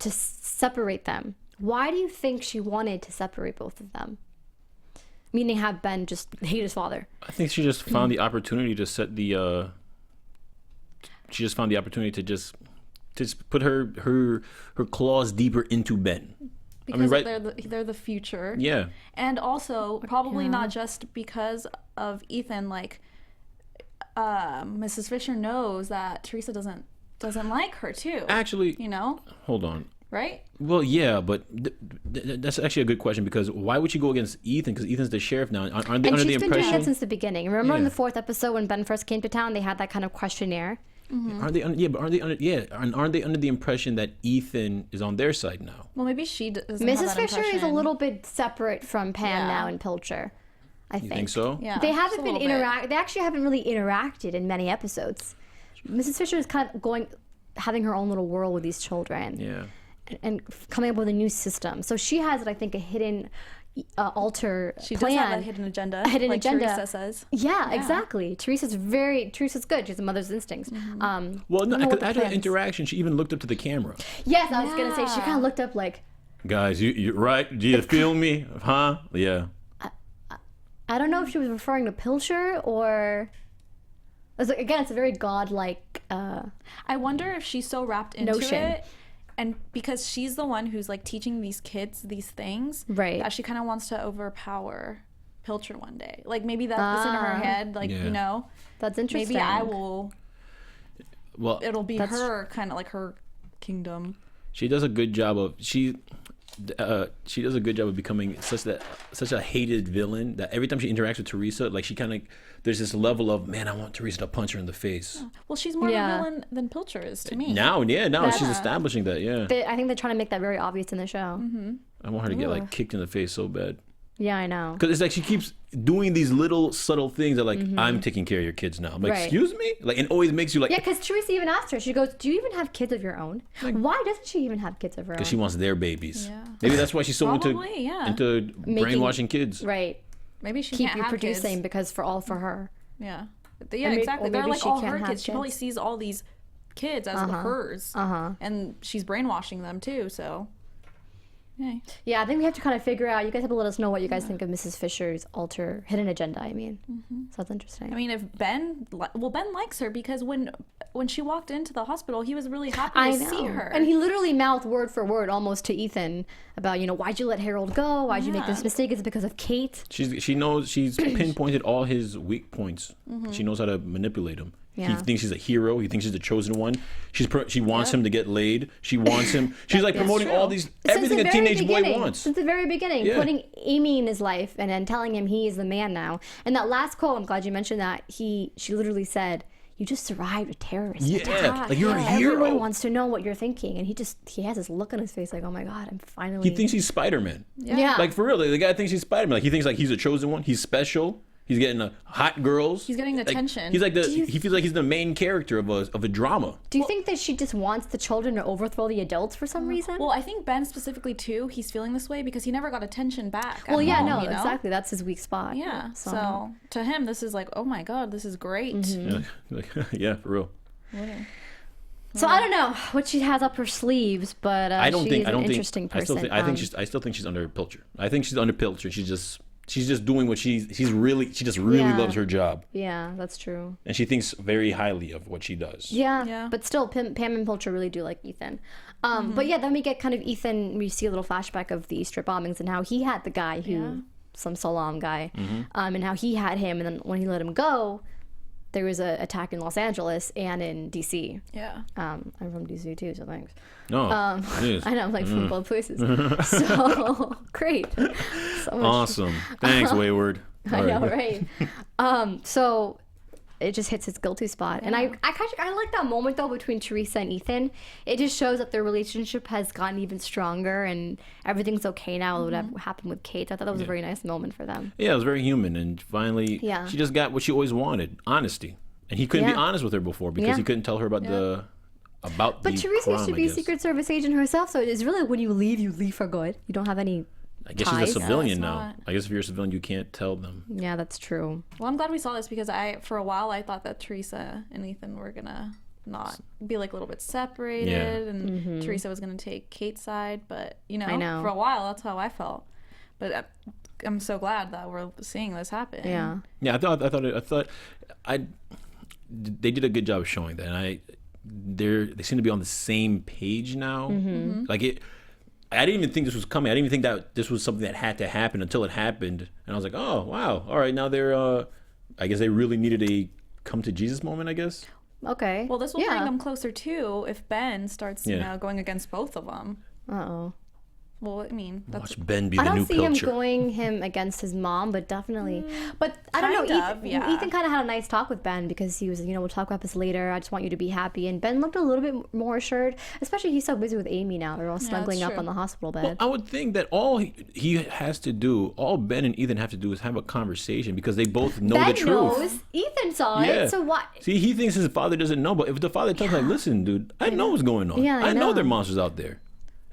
[SPEAKER 3] to separate them. Why do you think she wanted to separate both of them? Meaning have Ben just hate his father.
[SPEAKER 4] I think she just found the opportunity to set the. She just found the opportunity to just put her claws deeper into Ben.
[SPEAKER 5] because
[SPEAKER 4] right-
[SPEAKER 5] they're the future.
[SPEAKER 4] Yeah.
[SPEAKER 5] And also probably not just because of Ethan, like Mrs. Fisher knows that Teresa doesn't like her too.
[SPEAKER 4] Actually,
[SPEAKER 5] You know,
[SPEAKER 4] hold on.
[SPEAKER 5] right?
[SPEAKER 4] Well, yeah, but that's actually a good question because why would you go against Ethan? Because Ethan's the sheriff now. Aren't they
[SPEAKER 3] And
[SPEAKER 4] under
[SPEAKER 3] she's
[SPEAKER 4] the
[SPEAKER 3] been doing that
[SPEAKER 4] impression?
[SPEAKER 3] since the beginning. Remember in
[SPEAKER 4] Yeah.
[SPEAKER 3] the 4th episode when Ben first came to town, they had that kind of questionnaire.
[SPEAKER 4] Aren't they? Yeah, but aren't they under? Yeah, aren't they under the impression that Ethan is on their side now?
[SPEAKER 5] Well, maybe she doesn't have
[SPEAKER 3] Mrs.
[SPEAKER 5] that
[SPEAKER 3] Fisher is a
[SPEAKER 5] impression.
[SPEAKER 3] little bit separate from Pam
[SPEAKER 5] Yeah.
[SPEAKER 3] now in Pilcher. I
[SPEAKER 4] You think so?
[SPEAKER 5] Yeah,
[SPEAKER 3] They
[SPEAKER 5] just
[SPEAKER 3] haven't
[SPEAKER 5] a
[SPEAKER 3] been
[SPEAKER 5] little bit.
[SPEAKER 3] They actually haven't really interacted in many episodes. Mrs. Fisher is kind of having her own little world with these children.
[SPEAKER 4] Yeah.
[SPEAKER 3] And coming up with a new system. So she has, I think, a hidden alter
[SPEAKER 5] She
[SPEAKER 3] plan.
[SPEAKER 5] does have a hidden agenda.
[SPEAKER 3] A hidden
[SPEAKER 5] like
[SPEAKER 3] agenda.
[SPEAKER 5] Teresa says.
[SPEAKER 3] Yeah, exactly. Teresa's good. She has a mother's instincts.
[SPEAKER 4] Well, no,
[SPEAKER 3] I don't know what the
[SPEAKER 4] after the
[SPEAKER 3] plans-
[SPEAKER 4] interaction, she even looked up to the camera.
[SPEAKER 3] Yes, I was gonna say she kind of looked up like,
[SPEAKER 4] Guys, you right? Do you feel me? Huh? Yeah.
[SPEAKER 3] I don't know if she was referring to Pilcher or. Again, it's a very godlike.
[SPEAKER 5] I wonder if she's so wrapped into
[SPEAKER 3] Notion.
[SPEAKER 5] it, and because she's the one who's like teaching these kids these things,
[SPEAKER 3] Right.
[SPEAKER 5] that she kind of wants to overpower Pilcher one day. Like maybe that's in her head. Like
[SPEAKER 4] Yeah.
[SPEAKER 5] you know,
[SPEAKER 3] That's interesting.
[SPEAKER 5] maybe I will.
[SPEAKER 4] Well,
[SPEAKER 5] It'll be
[SPEAKER 3] That's-
[SPEAKER 5] her kind of like her kingdom.
[SPEAKER 4] she does a good job of she does a good job of becoming such a hated villain that every time she interacts with Teresa, like she kind of there's this level of man, I want Teresa to punch her in the face.
[SPEAKER 5] Well, she's more
[SPEAKER 3] Yeah.
[SPEAKER 5] of a villain than Pilcher is to me.
[SPEAKER 4] Now
[SPEAKER 3] That's-
[SPEAKER 4] she's establishing that. Yeah,
[SPEAKER 3] I think they're trying to make that very obvious in the show.
[SPEAKER 4] I want her to get like kicked in the face so bad.
[SPEAKER 3] Yeah, I know.
[SPEAKER 4] Because it's like she keeps doing these little subtle things that like I'm taking care of your kids now. I'm like,
[SPEAKER 3] Right.
[SPEAKER 4] excuse me, like it always makes you like
[SPEAKER 3] Yeah, because Teresa even asked her. She goes, "Do you even have kids of your own? Why doesn't she even have kids of her own?"
[SPEAKER 4] because she wants their babies.
[SPEAKER 5] Yeah.
[SPEAKER 4] Maybe that's why she's so
[SPEAKER 5] Probably, yeah.
[SPEAKER 4] into brainwashing kids.
[SPEAKER 3] Right.
[SPEAKER 5] Maybe she
[SPEAKER 3] Keep
[SPEAKER 5] can't
[SPEAKER 3] you
[SPEAKER 5] have
[SPEAKER 3] producing
[SPEAKER 5] kids.
[SPEAKER 3] because for her.
[SPEAKER 5] Yeah. Yeah,
[SPEAKER 3] Or maybe-
[SPEAKER 5] exactly.
[SPEAKER 3] or
[SPEAKER 5] They're
[SPEAKER 3] maybe
[SPEAKER 5] like
[SPEAKER 3] she
[SPEAKER 5] all
[SPEAKER 3] can't
[SPEAKER 5] her
[SPEAKER 3] have
[SPEAKER 5] kids. She probably
[SPEAKER 3] kids.
[SPEAKER 5] sees all these kids as hers. And she's brainwashing them too, so Okay.
[SPEAKER 3] Yeah, I think we have to kind of figure out. You guys have to let us know what you guys think of Mrs. Fisher's hidden agenda. I mean, so that's interesting.
[SPEAKER 5] I mean, if Ben likes her because when she walked into the hospital, he was really happy to see her.
[SPEAKER 3] And he literally mouthed word for word almost to Ethan about, why'd you let Harold go? Why'd you make this mistake? Is it because of Kate?
[SPEAKER 4] She knows, she's pinpointed all his weak points. She knows how to manipulate him.
[SPEAKER 3] Yeah.
[SPEAKER 4] He thinks he's a hero. He thinks he's the chosen one. She wants him to get laid. She wants him. She's like promoting all these, everything a teenage boy wants.
[SPEAKER 3] Since the very beginning, putting Amy in his life and then telling him he is the man now. And that last quote, I'm glad you mentioned that. She literally said, "You just survived a terrorist attack.
[SPEAKER 4] Like you're a hero.
[SPEAKER 3] Everyone wants to know what you're thinking." And he has this look on his face like, "Oh my God, I'm finally."
[SPEAKER 4] He thinks he's Spider-Man.
[SPEAKER 3] Yeah.
[SPEAKER 4] Like for real, the guy thinks he's Spider-Man. Like he thinks like he's a chosen one. He's special. He's getting hot girls.
[SPEAKER 5] He's getting
[SPEAKER 4] like,
[SPEAKER 5] attention.
[SPEAKER 4] He's like he feels like he's the main character of a drama.
[SPEAKER 3] Do you think that she just wants the children to overthrow the adults for some reason?
[SPEAKER 5] Well, I think Ben specifically too. He's feeling this way because he never got attention back.
[SPEAKER 3] Well, yeah,
[SPEAKER 5] home,
[SPEAKER 3] exactly. That's his weak spot.
[SPEAKER 5] Yeah. So to him, this is like, oh my God, this is great.
[SPEAKER 4] Yeah, for real.
[SPEAKER 3] So I don't know what she has up her sleeves, but
[SPEAKER 4] I don't think
[SPEAKER 3] interesting person.
[SPEAKER 4] I still think she's under Pilcher. I think she's under Pilcher. She's just doing what she just really loves her job.
[SPEAKER 3] Yeah, that's true.
[SPEAKER 4] And she thinks very highly of what she does.
[SPEAKER 3] Yeah. But still, Pam and Pilcher really do like Ethan. But yeah, then we get kind of Ethan. We see a little flashback of the Easter bombings and how he had the guy some Salam guy, and how he had him, and then when he let him go, there was an attack in Los Angeles and in DC.
[SPEAKER 5] Yeah.
[SPEAKER 3] I'm from DC too, so thanks.
[SPEAKER 4] No,
[SPEAKER 3] I know, I'm like from both places. So great. So much.
[SPEAKER 4] Awesome. Thanks, Wayward.
[SPEAKER 3] I know, right? So it just hits its guilty spot. And I like that moment though between Teresa and Ethan. It just shows that their relationship has gotten even stronger and everything's okay now. Whatever happened with Kate, I thought that was a very nice moment for them.
[SPEAKER 4] Yeah, it was very human, and finally, she just got what she always wanted: honesty. And he couldn't be honest with her before because he couldn't tell her about the
[SPEAKER 3] But Teresa used to be a Secret Service agent herself, so it's really when you leave for good. You don't have any.
[SPEAKER 4] I guess she's a civilian now. I guess if you're a civilian, you can't tell them.
[SPEAKER 3] Yeah, that's true.
[SPEAKER 5] Well, I'm glad we saw this because for a while I thought that Teresa and Ethan were gonna not be like a little bit separated, and Teresa was gonna take Kate's side. But
[SPEAKER 3] I know.
[SPEAKER 5] For a while that's how I felt. But I'm so glad that we're seeing this happen.
[SPEAKER 3] Yeah.
[SPEAKER 4] Yeah, they did a good job of showing that, and they seem to be on the same page now. Like it. I didn't even think this was coming. I didn't even think that this was something that had to happen until it happened. And I was like, oh, wow. All right, now they're, I guess they really needed a come to Jesus moment, I guess.
[SPEAKER 3] Okay.
[SPEAKER 5] Well, this will bring them closer too if Ben starts, going against both of them.
[SPEAKER 3] Uh-oh.
[SPEAKER 5] Well, I mean,
[SPEAKER 4] watch Ben be the new Pilcher.
[SPEAKER 3] I don't see him going against his mom, but definitely. But I don't know. Ethan kind of had a nice talk with Ben because he was, we'll talk about this later. I just want you to be happy. And Ben looked a little bit more assured, especially he's so busy with Amy now. They're all snuggling up on the hospital bed.
[SPEAKER 4] Well, I would think that all he has to do, all Ben and Ethan have to do is have a conversation because they both know the truth.
[SPEAKER 3] Ben knows. Ethan saw it. So what?
[SPEAKER 4] See, he thinks his father doesn't know, but if the father tells him, like, listen, dude, I know what's going on.
[SPEAKER 3] Yeah,
[SPEAKER 4] I know there are monsters out there.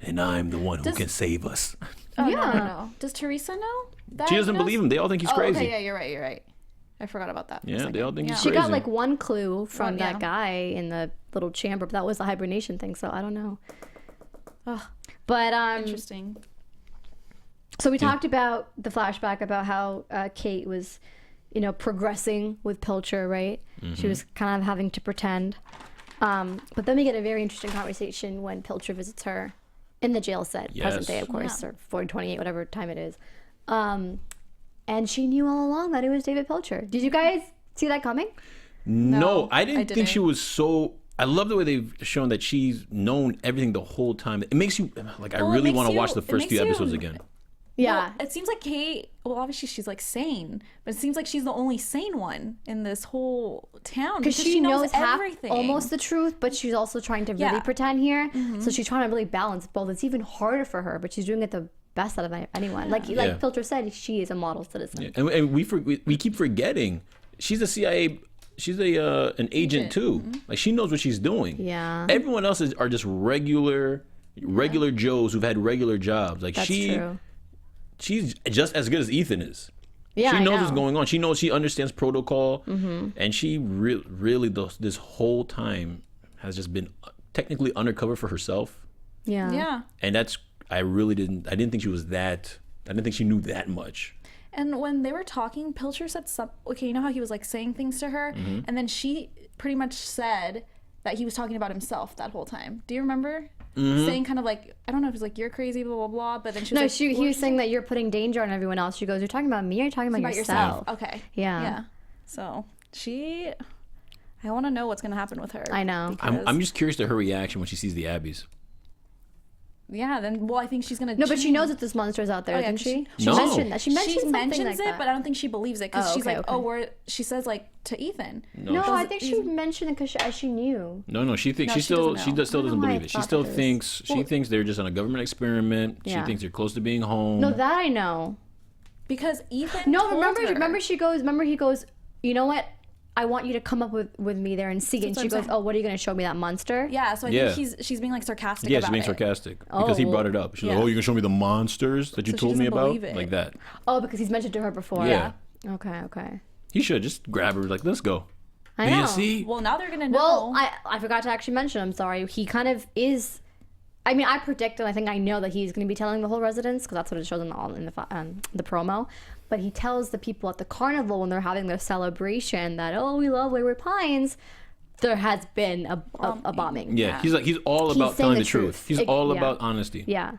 [SPEAKER 4] And I'm the one who can save us.
[SPEAKER 5] Oh, no. Does Teresa know?
[SPEAKER 4] She doesn't believe him. They all think he's crazy.
[SPEAKER 5] Okay, yeah, you're right. I forgot about that.
[SPEAKER 4] Yeah, they all think he's
[SPEAKER 3] crazy. She got like one clue from that guy in the little chamber, but that was the hibernation thing, so I don't know. But
[SPEAKER 5] interesting.
[SPEAKER 3] So we talked about the flashback about how Kate was, progressing with Pilcher, right? She was kind of having to pretend. But then we get a very interesting conversation when Pilcher visits her in the jail set, present day, of course, or 4028, whatever time it is. And she knew all along that it was David Pilcher. Did you guys see that coming?
[SPEAKER 4] No, I didn't think she was so... I love the way they've shown that she's known everything the whole time. It makes you... Like, I really want to watch the first few episodes again.
[SPEAKER 3] Yeah.
[SPEAKER 5] Well, it seems like Kate, obviously she's like sane, but it seems like she's the only sane one in this whole town
[SPEAKER 3] because she knows
[SPEAKER 5] everything.
[SPEAKER 3] Almost the truth, but she's also trying to really pretend here. So she's trying to really balance both. It's even harder for her, but she's doing it the best out of anyone. Like Pilcher said, she is a model citizen.
[SPEAKER 4] Yeah. And we keep forgetting she's a CIA. She's an agent too. Like she knows what she's doing.
[SPEAKER 3] Yeah.
[SPEAKER 4] Everyone else are just regular Joes who've had regular jobs. Like
[SPEAKER 3] that's true.
[SPEAKER 4] She's just as good as Ethan is.
[SPEAKER 3] Yeah,
[SPEAKER 4] she knows what's going on. She understands protocol, and she really this whole time has just been technically undercover for herself.
[SPEAKER 3] Yeah.
[SPEAKER 5] Yeah.
[SPEAKER 4] And that's I didn't think she was that. I didn't think she knew that much.
[SPEAKER 5] And when they were talking, Pilcher said something. Okay, you know how he was like saying things to her, and then she pretty much said that he was talking about himself that whole time. Do you remember? Saying kind of like, I don't know if it's like, you're crazy, blah blah blah. But then she was
[SPEAKER 3] he was saying that you're putting danger on everyone else. She goes, you're talking about me, or you're talking about yourself.
[SPEAKER 5] Okay.
[SPEAKER 3] Yeah.
[SPEAKER 5] So I want to know what's gonna happen with her.
[SPEAKER 3] I know.
[SPEAKER 4] I'm just curious to her reaction when she sees the Abbies.
[SPEAKER 5] Yeah, then I think she's gonna.
[SPEAKER 3] No, but she knows that this monster is out there, doesn't she?
[SPEAKER 4] No.
[SPEAKER 3] Mentioned that. She mentions
[SPEAKER 5] mentions
[SPEAKER 3] like
[SPEAKER 5] it,
[SPEAKER 3] that.
[SPEAKER 5] but I don't think she believes it because she's
[SPEAKER 3] okay,
[SPEAKER 5] like,
[SPEAKER 3] okay.
[SPEAKER 5] she says like to Ethan.
[SPEAKER 3] No, I think she mentioned it because she knew.
[SPEAKER 4] No, she thinks
[SPEAKER 5] No,
[SPEAKER 4] she still
[SPEAKER 5] doesn't know.
[SPEAKER 4] still doesn't believe it. She still thinks they're just on a government experiment.
[SPEAKER 3] Yeah.
[SPEAKER 4] She thinks they're close to being home.
[SPEAKER 3] No, that I know.
[SPEAKER 5] Because Ethan.
[SPEAKER 3] No,
[SPEAKER 5] told her.
[SPEAKER 3] remember he goes, you know what? I want you to come up with me there and see. And
[SPEAKER 5] what
[SPEAKER 3] she
[SPEAKER 5] I'm
[SPEAKER 3] goes,
[SPEAKER 5] saying.
[SPEAKER 3] oh, what are you going to show me, that monster?
[SPEAKER 5] Yeah, so I think she's being like sarcastic.
[SPEAKER 4] Yeah,
[SPEAKER 5] about
[SPEAKER 4] she's being
[SPEAKER 5] it.
[SPEAKER 4] sarcastic because he brought it up. She's like,
[SPEAKER 5] Yeah.
[SPEAKER 4] "Oh, you're gonna show me the monsters that you
[SPEAKER 5] So she
[SPEAKER 4] told me
[SPEAKER 5] doesn't
[SPEAKER 4] about?"
[SPEAKER 5] believe it.
[SPEAKER 4] Like that.
[SPEAKER 3] Oh, because he's mentioned to her before.
[SPEAKER 4] Yeah.
[SPEAKER 3] Okay.
[SPEAKER 4] He should just grab her like, "Let's go."
[SPEAKER 3] I know.
[SPEAKER 4] You see?
[SPEAKER 5] Well, now they're gonna know.
[SPEAKER 3] Well, I forgot to actually mention, I'm sorry. He kind of is. I mean, I predict, and I think I know that he's going to be telling the whole residents, because that's what it shows in the promo. But he tells the people at the carnival when they're having their celebration that, oh, we love Wayward Pines. There has been a bombing.
[SPEAKER 4] Yeah, he's all about
[SPEAKER 3] saying
[SPEAKER 4] telling
[SPEAKER 3] the
[SPEAKER 4] the truth.
[SPEAKER 3] truth.
[SPEAKER 4] He's all
[SPEAKER 3] yeah.
[SPEAKER 4] about honesty.
[SPEAKER 3] Yeah.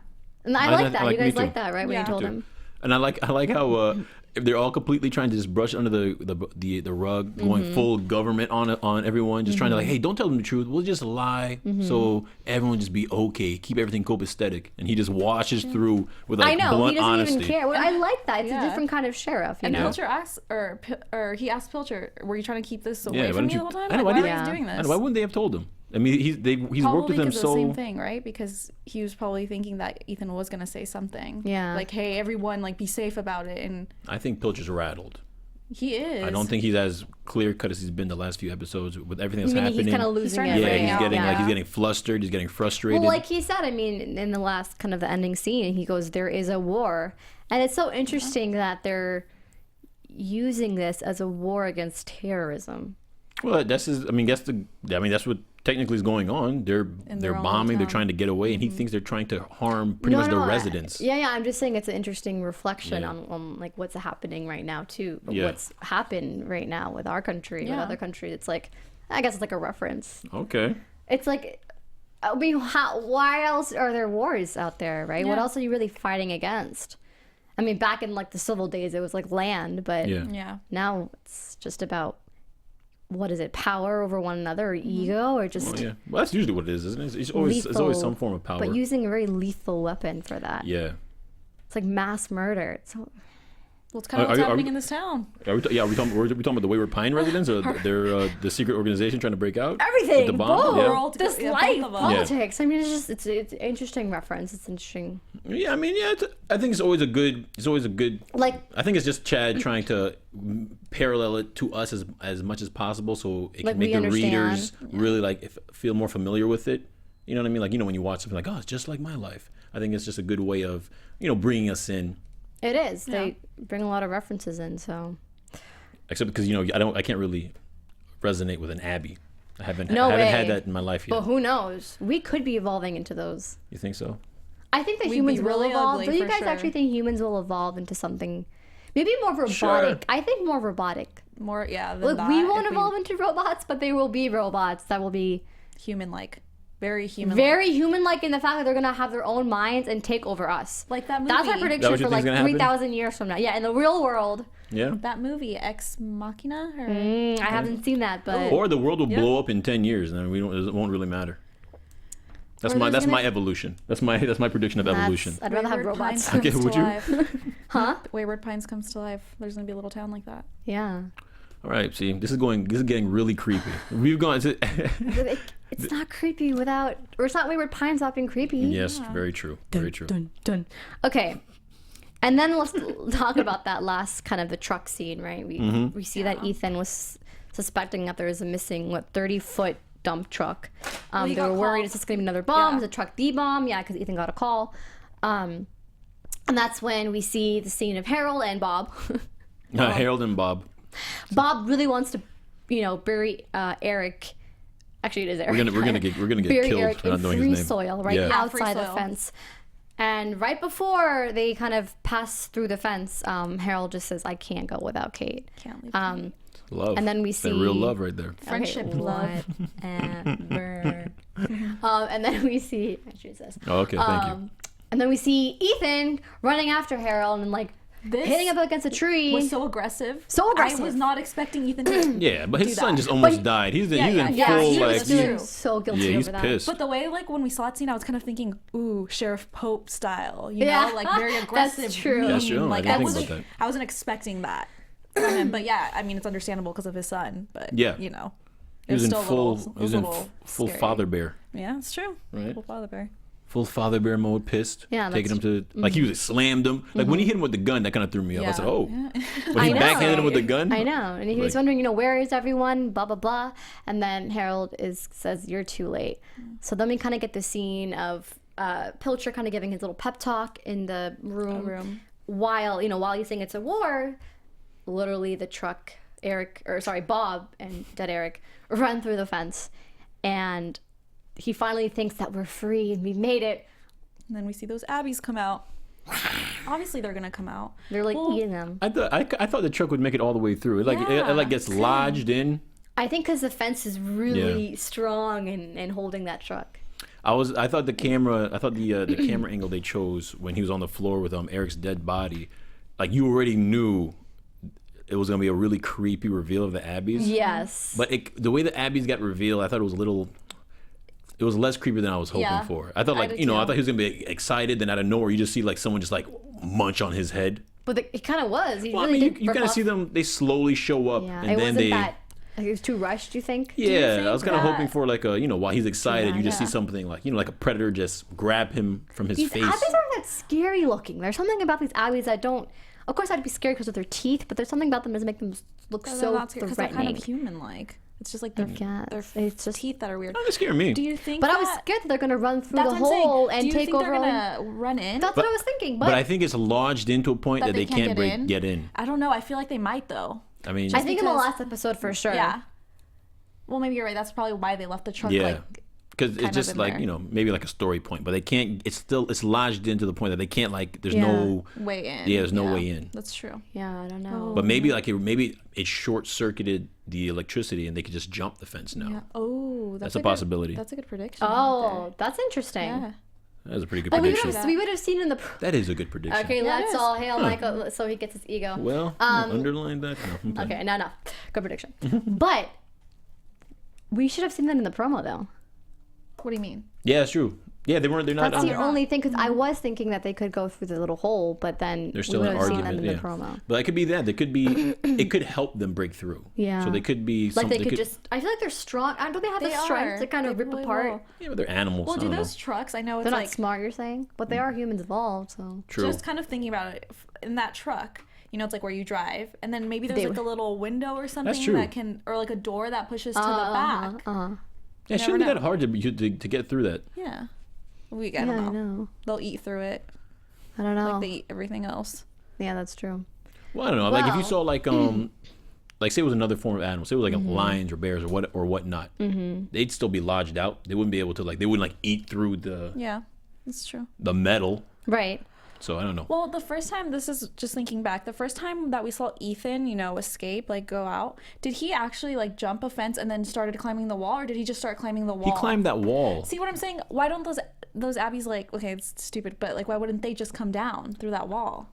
[SPEAKER 3] And I like that. You
[SPEAKER 4] me
[SPEAKER 3] guys
[SPEAKER 4] too.
[SPEAKER 3] like that, right? When
[SPEAKER 5] Yeah.
[SPEAKER 3] you told him.
[SPEAKER 4] And I like how if they're all completely trying to just brush under the rug, going full government on everyone, just trying to like, hey, don't tell them the truth. We'll just lie, so everyone just be okay. Keep everything copacetic, and he just washes through with like
[SPEAKER 3] I know.
[SPEAKER 4] blunt
[SPEAKER 3] He doesn't
[SPEAKER 4] honesty.
[SPEAKER 3] even care. Well, I like that. It's
[SPEAKER 5] Yeah.
[SPEAKER 3] a different kind of sheriff, you
[SPEAKER 5] and
[SPEAKER 3] know?
[SPEAKER 5] Pilcher asks, or he asked Pilcher, "Were you trying to keep this away
[SPEAKER 4] Yeah, why
[SPEAKER 5] from
[SPEAKER 4] don't
[SPEAKER 5] me
[SPEAKER 4] you?
[SPEAKER 5] the whole time?
[SPEAKER 4] I know,
[SPEAKER 5] Like,
[SPEAKER 4] why
[SPEAKER 5] why
[SPEAKER 4] did-
[SPEAKER 5] are you doing
[SPEAKER 4] I
[SPEAKER 5] this?"
[SPEAKER 4] know, why wouldn't they have told him? I mean, he's
[SPEAKER 5] Probably
[SPEAKER 4] worked with him
[SPEAKER 5] because of
[SPEAKER 4] so.
[SPEAKER 5] the same thing, right? Because he was probably thinking that Ethan was gonna say something.
[SPEAKER 3] Yeah.
[SPEAKER 5] Like, hey, everyone, like, be safe about it, and
[SPEAKER 4] I think Pilcher's rattled.
[SPEAKER 5] he is.
[SPEAKER 4] I don't think he's as clear cut as he's been the last few episodes with everything that's
[SPEAKER 3] I mean,
[SPEAKER 4] happening.
[SPEAKER 3] he's kind of losing
[SPEAKER 5] starting
[SPEAKER 3] it.
[SPEAKER 5] to
[SPEAKER 4] yeah,
[SPEAKER 5] freak
[SPEAKER 4] he's
[SPEAKER 5] out.
[SPEAKER 4] getting like
[SPEAKER 3] Yeah.
[SPEAKER 4] he's getting flustered. He's getting frustrated.
[SPEAKER 3] Well, like he said, I mean, in the last kind of the ending scene, he goes, there is a war. And it's so interesting that they're using this as a war against terrorism.
[SPEAKER 4] Well, that's what technically is going on. They're
[SPEAKER 5] their own
[SPEAKER 4] bombing. They're
[SPEAKER 5] town.
[SPEAKER 4] trying to get away, and he thinks they're trying to harm pretty much the residents.
[SPEAKER 3] Yeah, I'm just saying it's an interesting reflection
[SPEAKER 4] Yeah.
[SPEAKER 3] on like what's happening right now too.
[SPEAKER 4] Yeah.
[SPEAKER 3] What's happened right now with our country, with
[SPEAKER 5] Yeah.
[SPEAKER 3] other countries. It's like, I guess it's like a reference.
[SPEAKER 4] Okay.
[SPEAKER 3] It's like, I mean, why else are there wars out there, right? What
[SPEAKER 5] Yeah.
[SPEAKER 3] else are you really fighting against? I mean, back in like the civil days, it was like land, but
[SPEAKER 4] Yeah.
[SPEAKER 5] Yeah.
[SPEAKER 3] now it's just about, what is it, power over one another, or ego, or just
[SPEAKER 4] Well, yeah. Well, that's usually what it is, isn't it? It's always
[SPEAKER 3] lethal,
[SPEAKER 4] some form of power.
[SPEAKER 3] but using a very lethal weapon for that.
[SPEAKER 4] Yeah.
[SPEAKER 3] It's like mass murder. It's so,
[SPEAKER 5] Well, it's kind of
[SPEAKER 4] Are
[SPEAKER 5] what's
[SPEAKER 4] we-
[SPEAKER 5] happening in this town.
[SPEAKER 4] Are we talking about the Wayward Pine residents, or they're the secret organization trying to break out?
[SPEAKER 3] everything,
[SPEAKER 4] With the bomb?
[SPEAKER 3] both.
[SPEAKER 4] Yeah.
[SPEAKER 5] World-
[SPEAKER 3] This
[SPEAKER 5] yeah, both
[SPEAKER 3] life,
[SPEAKER 5] of 'em.
[SPEAKER 3] politics. I mean, it's an interesting reference. It's interesting.
[SPEAKER 4] Yeah, I mean, yeah. I think it's always a good.
[SPEAKER 3] Like,
[SPEAKER 4] I think it's just Chad trying to parallel it to us as much as possible, so it
[SPEAKER 3] Like,
[SPEAKER 4] can make
[SPEAKER 3] we
[SPEAKER 4] the
[SPEAKER 3] understand.
[SPEAKER 4] readers really like feel more familiar with it. You know what I mean? Like, when you watch something like, oh, it's just like my life. I think it's just a good way of bringing us in.
[SPEAKER 3] it is. They bring a lot of references in, so.
[SPEAKER 4] Except because I can't really resonate with an Abbie. I haven't had
[SPEAKER 3] way.
[SPEAKER 4] that in my life yet.
[SPEAKER 3] But who knows? We could be evolving into those.
[SPEAKER 4] You think so?
[SPEAKER 3] I think that
[SPEAKER 5] We'd
[SPEAKER 3] humans
[SPEAKER 5] be
[SPEAKER 3] will
[SPEAKER 5] really
[SPEAKER 3] evolve.
[SPEAKER 5] ugly,
[SPEAKER 3] Do you
[SPEAKER 5] for
[SPEAKER 3] guys
[SPEAKER 5] sure.
[SPEAKER 3] actually think humans will evolve into something maybe more robotic?
[SPEAKER 4] Sure.
[SPEAKER 3] I think more robotic.
[SPEAKER 5] More, yeah. Than
[SPEAKER 3] Look,
[SPEAKER 5] that,
[SPEAKER 3] we won't
[SPEAKER 5] if
[SPEAKER 3] evolve into robots, but there will be robots that will be
[SPEAKER 5] human-like, very human.
[SPEAKER 3] very human-like in the fact that they're gonna have their own minds and take over us.
[SPEAKER 5] Like that movie.
[SPEAKER 3] That's my
[SPEAKER 4] That
[SPEAKER 3] prediction
[SPEAKER 4] what you
[SPEAKER 3] for
[SPEAKER 4] think's
[SPEAKER 3] like
[SPEAKER 4] gonna happen?
[SPEAKER 3] 3,000 years from now. Yeah, in the real world.
[SPEAKER 4] Yeah.
[SPEAKER 5] That movie, Ex Machina. Or...
[SPEAKER 3] I haven't seen that, but
[SPEAKER 4] Or the world will blow up in 10 years, and then it won't really matter. That's
[SPEAKER 3] Or
[SPEAKER 4] my
[SPEAKER 3] there's
[SPEAKER 4] my
[SPEAKER 3] gonna-
[SPEAKER 4] evolution. That's my prediction of evolution.
[SPEAKER 3] I'd rather have
[SPEAKER 5] Wayward
[SPEAKER 3] robots.
[SPEAKER 5] Pines
[SPEAKER 4] Okay,
[SPEAKER 5] comes
[SPEAKER 4] would
[SPEAKER 5] to
[SPEAKER 4] you?
[SPEAKER 5] life.
[SPEAKER 3] Huh?
[SPEAKER 5] Wayward Pines comes to life. There's gonna be a little town like that.
[SPEAKER 3] Yeah.
[SPEAKER 4] All right, see, this is getting really creepy. We've gone to
[SPEAKER 3] But it's not creepy without, or it's not Wayward Pines not being creepy.
[SPEAKER 4] Yes, very true. Very true.
[SPEAKER 3] Dun. Okay. And then let's talk about that last kind of the truck scene, right? We see that Ethan was suspecting that there is a missing 30-foot dump truck.
[SPEAKER 5] he
[SPEAKER 3] They
[SPEAKER 5] got
[SPEAKER 3] were worried
[SPEAKER 5] called.
[SPEAKER 3] it's just gonna be another bomb.
[SPEAKER 5] Yeah.
[SPEAKER 3] Is the truck the bomb? Yeah, because Ethan got a call. And that's when we see the scene of Harold and Bob.
[SPEAKER 4] Harold and Bob.
[SPEAKER 3] Bob really wants to, bury Eric. Actually, it is Eric.
[SPEAKER 4] We're gonna get
[SPEAKER 3] bury
[SPEAKER 4] killed
[SPEAKER 3] Eric
[SPEAKER 4] for not
[SPEAKER 3] in
[SPEAKER 4] knowing
[SPEAKER 3] free
[SPEAKER 4] his name.
[SPEAKER 3] soil, right
[SPEAKER 4] Yeah.
[SPEAKER 5] Yeah, free
[SPEAKER 3] outside the
[SPEAKER 5] soil.
[SPEAKER 3] fence. And right before they kind of pass through the fence, Harold just says, "I can't go without Kate."
[SPEAKER 5] Can't leave. Kate.
[SPEAKER 4] Love.
[SPEAKER 3] And then we see
[SPEAKER 4] that real love right there.
[SPEAKER 5] Friendship, love.
[SPEAKER 3] Whatever. And then we see. Actually, it says.
[SPEAKER 4] Oh, okay, thank you.
[SPEAKER 3] And then we see Ethan running after Harold and like hitting up against a tree.
[SPEAKER 5] Was so aggressive.
[SPEAKER 3] So aggressive.
[SPEAKER 5] I was not expecting Ethan to.
[SPEAKER 4] Yeah, but his
[SPEAKER 5] do
[SPEAKER 4] son
[SPEAKER 5] that.
[SPEAKER 4] just almost died. He's in full
[SPEAKER 3] he
[SPEAKER 4] like
[SPEAKER 3] was feeling so guilty
[SPEAKER 4] yeah, he's
[SPEAKER 3] over that.
[SPEAKER 4] pissed.
[SPEAKER 5] But the way, like, when we saw that scene, I was kind of thinking, ooh, Sheriff Pope style, you
[SPEAKER 3] Yeah.
[SPEAKER 5] know, like very aggressive.
[SPEAKER 3] That's true.
[SPEAKER 4] That's true.
[SPEAKER 5] Like,
[SPEAKER 4] I didn't think
[SPEAKER 5] wasn't,
[SPEAKER 4] about that.
[SPEAKER 5] I wasn't expecting that from him. But yeah, I mean, it's understandable because of his son. But
[SPEAKER 4] Yeah.
[SPEAKER 5] you know,
[SPEAKER 4] He was in
[SPEAKER 5] still
[SPEAKER 4] full.
[SPEAKER 5] a little,
[SPEAKER 4] He was in full
[SPEAKER 5] scary.
[SPEAKER 4] father bear.
[SPEAKER 5] Yeah, it's true.
[SPEAKER 4] Right.
[SPEAKER 5] Full father bear.
[SPEAKER 4] Full father bear mode, pissed.
[SPEAKER 3] Yeah,
[SPEAKER 4] taking him
[SPEAKER 3] that's-
[SPEAKER 4] to like he was slammed him. Like when he hit him with the gun, that kind of threw me off. I said, "Oh," when he
[SPEAKER 3] I know.
[SPEAKER 4] backhanded him with the gun.
[SPEAKER 3] I know, and he was
[SPEAKER 4] Like-
[SPEAKER 3] wondering, where is everyone? Blah blah blah. And then Harold says, "You're too late." So then we kind of get the scene of Pilcher kind of giving his little pep talk in the room, while he's saying it's a war. Literally, the truck, Bob and dead Eric run through the fence, and he finally thinks that we're free and we made it.
[SPEAKER 5] And then we see those Abbies come out. Obviously, they're gonna come out.
[SPEAKER 3] They're like
[SPEAKER 5] Well,
[SPEAKER 3] eating them.
[SPEAKER 4] I thought the truck would make it all the way through. It
[SPEAKER 5] Yeah,
[SPEAKER 4] like gets lodged in.
[SPEAKER 3] I think because the fence is really strong and holding that truck.
[SPEAKER 4] I thought the camera angle they chose when he was on the floor with Eric's dead body, like you already knew it was gonna be a really creepy reveal of the Abbies.
[SPEAKER 3] Yes.
[SPEAKER 4] But the way the Abbies got revealed, I thought it was less creepy than I was hoping for. I thought I thought he was gonna be excited, then out of nowhere you just see like someone just like munch on his head.
[SPEAKER 3] But it kind of was. He
[SPEAKER 4] Well,
[SPEAKER 3] really
[SPEAKER 4] I mean,
[SPEAKER 3] did
[SPEAKER 4] you
[SPEAKER 3] rip
[SPEAKER 4] kind of
[SPEAKER 3] off-
[SPEAKER 4] see them. They slowly show up,
[SPEAKER 3] Yeah,
[SPEAKER 4] and
[SPEAKER 3] it
[SPEAKER 4] then
[SPEAKER 3] wasn't
[SPEAKER 4] they.
[SPEAKER 3] that. Like, it was too rushed. Do you think?
[SPEAKER 4] Yeah, I was kind of
[SPEAKER 5] that-
[SPEAKER 4] hoping for like a while he's excited, you just see something like like a predator just grab him from his
[SPEAKER 3] These
[SPEAKER 4] face.
[SPEAKER 3] Abbies aren't that scary looking. There's something about these Abbies that don't. Of course, I'd be scared because of their teeth, but there's something about them that make them look so
[SPEAKER 5] because they're
[SPEAKER 3] threatening.
[SPEAKER 5] kind of human-like. It's just like their
[SPEAKER 3] guess. It's just-
[SPEAKER 5] teeth that are weird.
[SPEAKER 4] That doesn't scare me.
[SPEAKER 5] Do you think?
[SPEAKER 3] But I was
[SPEAKER 5] that-
[SPEAKER 3] scared that they're gonna run through
[SPEAKER 5] That's
[SPEAKER 3] the
[SPEAKER 5] what I'm saying.
[SPEAKER 3] hole
[SPEAKER 5] Do
[SPEAKER 3] and
[SPEAKER 5] you
[SPEAKER 3] take
[SPEAKER 5] think
[SPEAKER 3] over.
[SPEAKER 5] they're gonna run in?
[SPEAKER 3] That's what I was thinking.
[SPEAKER 4] But I think it's lodged into a point that they can't get in.
[SPEAKER 5] I don't know. I feel like they might though.
[SPEAKER 4] I mean,
[SPEAKER 3] I think in the
[SPEAKER 5] because-
[SPEAKER 3] last episode for sure.
[SPEAKER 5] Yeah. Well, maybe you're right. That's probably why they left the truck.
[SPEAKER 4] yeah,
[SPEAKER 5] Like,
[SPEAKER 4] because
[SPEAKER 5] kind
[SPEAKER 4] it's
[SPEAKER 5] of
[SPEAKER 4] just
[SPEAKER 5] in
[SPEAKER 4] like
[SPEAKER 5] there.
[SPEAKER 4] maybe like a story point, but they can't. It's lodged into the point that they can't like. There's
[SPEAKER 3] Yeah.
[SPEAKER 4] no.
[SPEAKER 5] way in.
[SPEAKER 4] Yeah, there's no way in.
[SPEAKER 5] That's true.
[SPEAKER 3] Yeah, I don't know.
[SPEAKER 4] But maybe it short circuited the electricity and they could just jump the fence now.
[SPEAKER 5] Yeah. Oh,
[SPEAKER 4] That's a
[SPEAKER 5] good-
[SPEAKER 4] possibility.
[SPEAKER 5] That's a good prediction.
[SPEAKER 3] Oh, that's interesting.
[SPEAKER 5] Yeah.
[SPEAKER 4] That's a pretty good
[SPEAKER 3] But
[SPEAKER 4] prediction.
[SPEAKER 3] we would have seen in the.
[SPEAKER 4] That is a good prediction.
[SPEAKER 3] Okay,
[SPEAKER 5] Yeah, it
[SPEAKER 3] let's
[SPEAKER 5] is.
[SPEAKER 3] all hail Michael so he gets his ego.
[SPEAKER 4] Well, underline that. No,
[SPEAKER 3] Okay, no. Good prediction. But we should have seen that in the promo, though.
[SPEAKER 5] What do you mean?
[SPEAKER 4] Yeah, that's true. Yeah, they're not.
[SPEAKER 3] That's the only thing, because I was thinking that they could go through the little hole, but then
[SPEAKER 4] There's still
[SPEAKER 3] we
[SPEAKER 4] an
[SPEAKER 3] would have seen
[SPEAKER 4] argument.
[SPEAKER 3] them in
[SPEAKER 4] Yeah,
[SPEAKER 3] the promo.
[SPEAKER 4] but it could be that. It could be. It could help them break through.
[SPEAKER 3] Yeah.
[SPEAKER 4] So they could be.
[SPEAKER 3] Like
[SPEAKER 4] something,
[SPEAKER 3] they could just. I feel like they're strong. Don't they have the strength to kind of
[SPEAKER 5] They
[SPEAKER 3] rip
[SPEAKER 5] really
[SPEAKER 3] apart?
[SPEAKER 5] will.
[SPEAKER 4] Yeah, but they're animals.
[SPEAKER 5] Well,
[SPEAKER 4] I
[SPEAKER 5] do
[SPEAKER 4] don't
[SPEAKER 5] those
[SPEAKER 4] know.
[SPEAKER 5] trucks? I know it's
[SPEAKER 3] They're not
[SPEAKER 5] like
[SPEAKER 3] smart, you're saying, but they are humans evolved. So
[SPEAKER 4] True.
[SPEAKER 5] just kind of thinking about it in that truck. It's like where you drive, and then maybe there's like a little window or something
[SPEAKER 4] true.
[SPEAKER 5] that can, or like a door that pushes to the back.
[SPEAKER 4] Yeah, it shouldn't be
[SPEAKER 5] never
[SPEAKER 4] that hard to get through that.
[SPEAKER 5] Yeah. I
[SPEAKER 3] yeah,
[SPEAKER 5] don't
[SPEAKER 3] I
[SPEAKER 5] know.
[SPEAKER 3] know.
[SPEAKER 5] They'll eat through it
[SPEAKER 3] I don't know.
[SPEAKER 5] like they eat everything else.
[SPEAKER 3] Yeah, that's true.
[SPEAKER 4] Well, I don't know. Like if you
[SPEAKER 3] Well-
[SPEAKER 4] saw like like say it was another form of animal, say it was like lions or bears or whatnot, they'd still be lodged out. They wouldn't be able to they wouldn't eat through
[SPEAKER 5] Yeah, that's true.
[SPEAKER 4] the metal.
[SPEAKER 3] Right.
[SPEAKER 4] So I don't know.
[SPEAKER 5] Well, the first time, this is just thinking back, the first time that we saw Ethan, escape, go out, did he actually jump a fence and then started climbing the wall, or did he just start climbing the wall?
[SPEAKER 4] He climbed that wall.
[SPEAKER 5] See what I'm saying? Why don't those Abbies okay, it's stupid, but why wouldn't they just come down through that wall?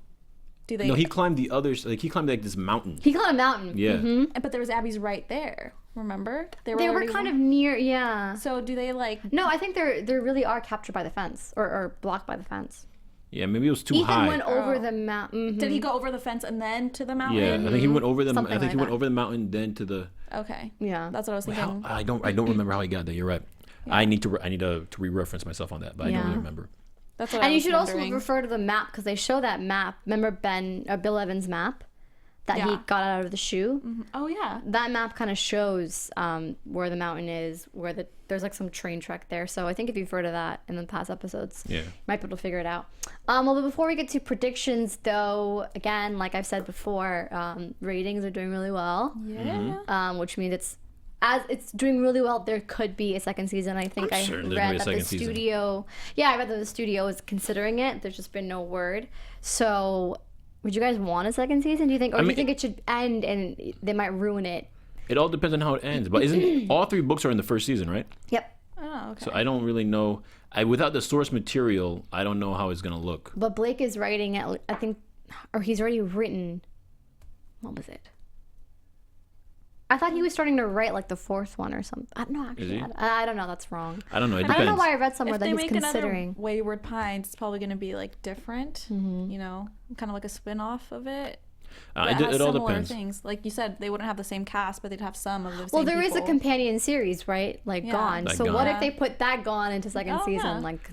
[SPEAKER 5] Do they?
[SPEAKER 4] No, he climbed the others. He climbed this mountain.
[SPEAKER 3] He climbed a mountain.
[SPEAKER 4] Yeah.
[SPEAKER 5] But there was Abbies right there. Remember?
[SPEAKER 3] They were
[SPEAKER 5] already
[SPEAKER 3] kind of near. Yeah.
[SPEAKER 5] So do they
[SPEAKER 3] No, I think they really are captured by the fence or blocked by the fence.
[SPEAKER 4] Yeah, maybe it was too
[SPEAKER 3] Ethan
[SPEAKER 4] high.
[SPEAKER 3] went over the mountain.
[SPEAKER 5] Did he go over the fence and then to the mountain?
[SPEAKER 4] Yeah, I think he went over the.
[SPEAKER 3] Something
[SPEAKER 4] I think
[SPEAKER 3] like
[SPEAKER 4] he went
[SPEAKER 3] that.
[SPEAKER 4] over the mountain, then to the.
[SPEAKER 5] Okay.
[SPEAKER 3] Yeah.
[SPEAKER 5] That's what I was thinking.
[SPEAKER 4] I don't remember how he got there. You're right. I need to re-reference myself on that, but I don't really remember.
[SPEAKER 5] That's what I
[SPEAKER 3] And
[SPEAKER 5] was
[SPEAKER 3] you should
[SPEAKER 5] wondering.
[SPEAKER 3] also refer to the map because they show that map. Remember Bill Evans' map that he got out of the shoe?
[SPEAKER 5] Oh yeah.
[SPEAKER 3] That map kind of shows where the mountain is, where there's some train track there. So I think if you refer to that in the past episodes, you might be able to figure it out. Well, but before we get to predictions, though, again, like I've said before, ratings are doing really well.
[SPEAKER 5] Yeah.
[SPEAKER 3] Which means it's as it's doing really well, there could be a second season. I think I
[SPEAKER 4] certain there's
[SPEAKER 3] read
[SPEAKER 4] gonna be a
[SPEAKER 3] that the
[SPEAKER 4] second season.
[SPEAKER 3] studio. Yeah, I read that the studio is considering it. There's just been no word. So, would you guys want a second season? Do you think, or do you think it should end and they might ruin it?
[SPEAKER 4] It all depends on how it ends. But isn't all 3 books are in the first season, right?
[SPEAKER 3] Yep.
[SPEAKER 5] Oh, okay.
[SPEAKER 4] So I don't really know. Without the source material, I don't know how it's gonna look.
[SPEAKER 3] But Blake is writing it. I think, or he's already written. What was it? I thought he was starting to write like the 4th one or something. I don't know.
[SPEAKER 4] Is
[SPEAKER 3] Actually,
[SPEAKER 4] he?
[SPEAKER 3] I don't know. That's wrong.
[SPEAKER 4] I don't know. It
[SPEAKER 3] I
[SPEAKER 4] depends.
[SPEAKER 3] don't know why I read somewhere
[SPEAKER 5] If
[SPEAKER 3] that
[SPEAKER 5] they
[SPEAKER 3] he's
[SPEAKER 5] make
[SPEAKER 3] considering.
[SPEAKER 5] another Wayward Pines, it's probably going to be like different, you know, kind of like a spin-off of it. But it has
[SPEAKER 4] it all
[SPEAKER 5] similar
[SPEAKER 4] depends.
[SPEAKER 5] things. Like you said, they wouldn't have the same cast, but they'd have some of the same
[SPEAKER 3] Well, there is a
[SPEAKER 5] people.
[SPEAKER 3] companion series, right? Like
[SPEAKER 5] Yeah.
[SPEAKER 3] Gone.
[SPEAKER 4] Like
[SPEAKER 3] So
[SPEAKER 4] Gone.
[SPEAKER 3] what if
[SPEAKER 5] Yeah.
[SPEAKER 3] they put that Gone into second
[SPEAKER 5] Oh,
[SPEAKER 3] season?
[SPEAKER 5] yeah.
[SPEAKER 3] Like,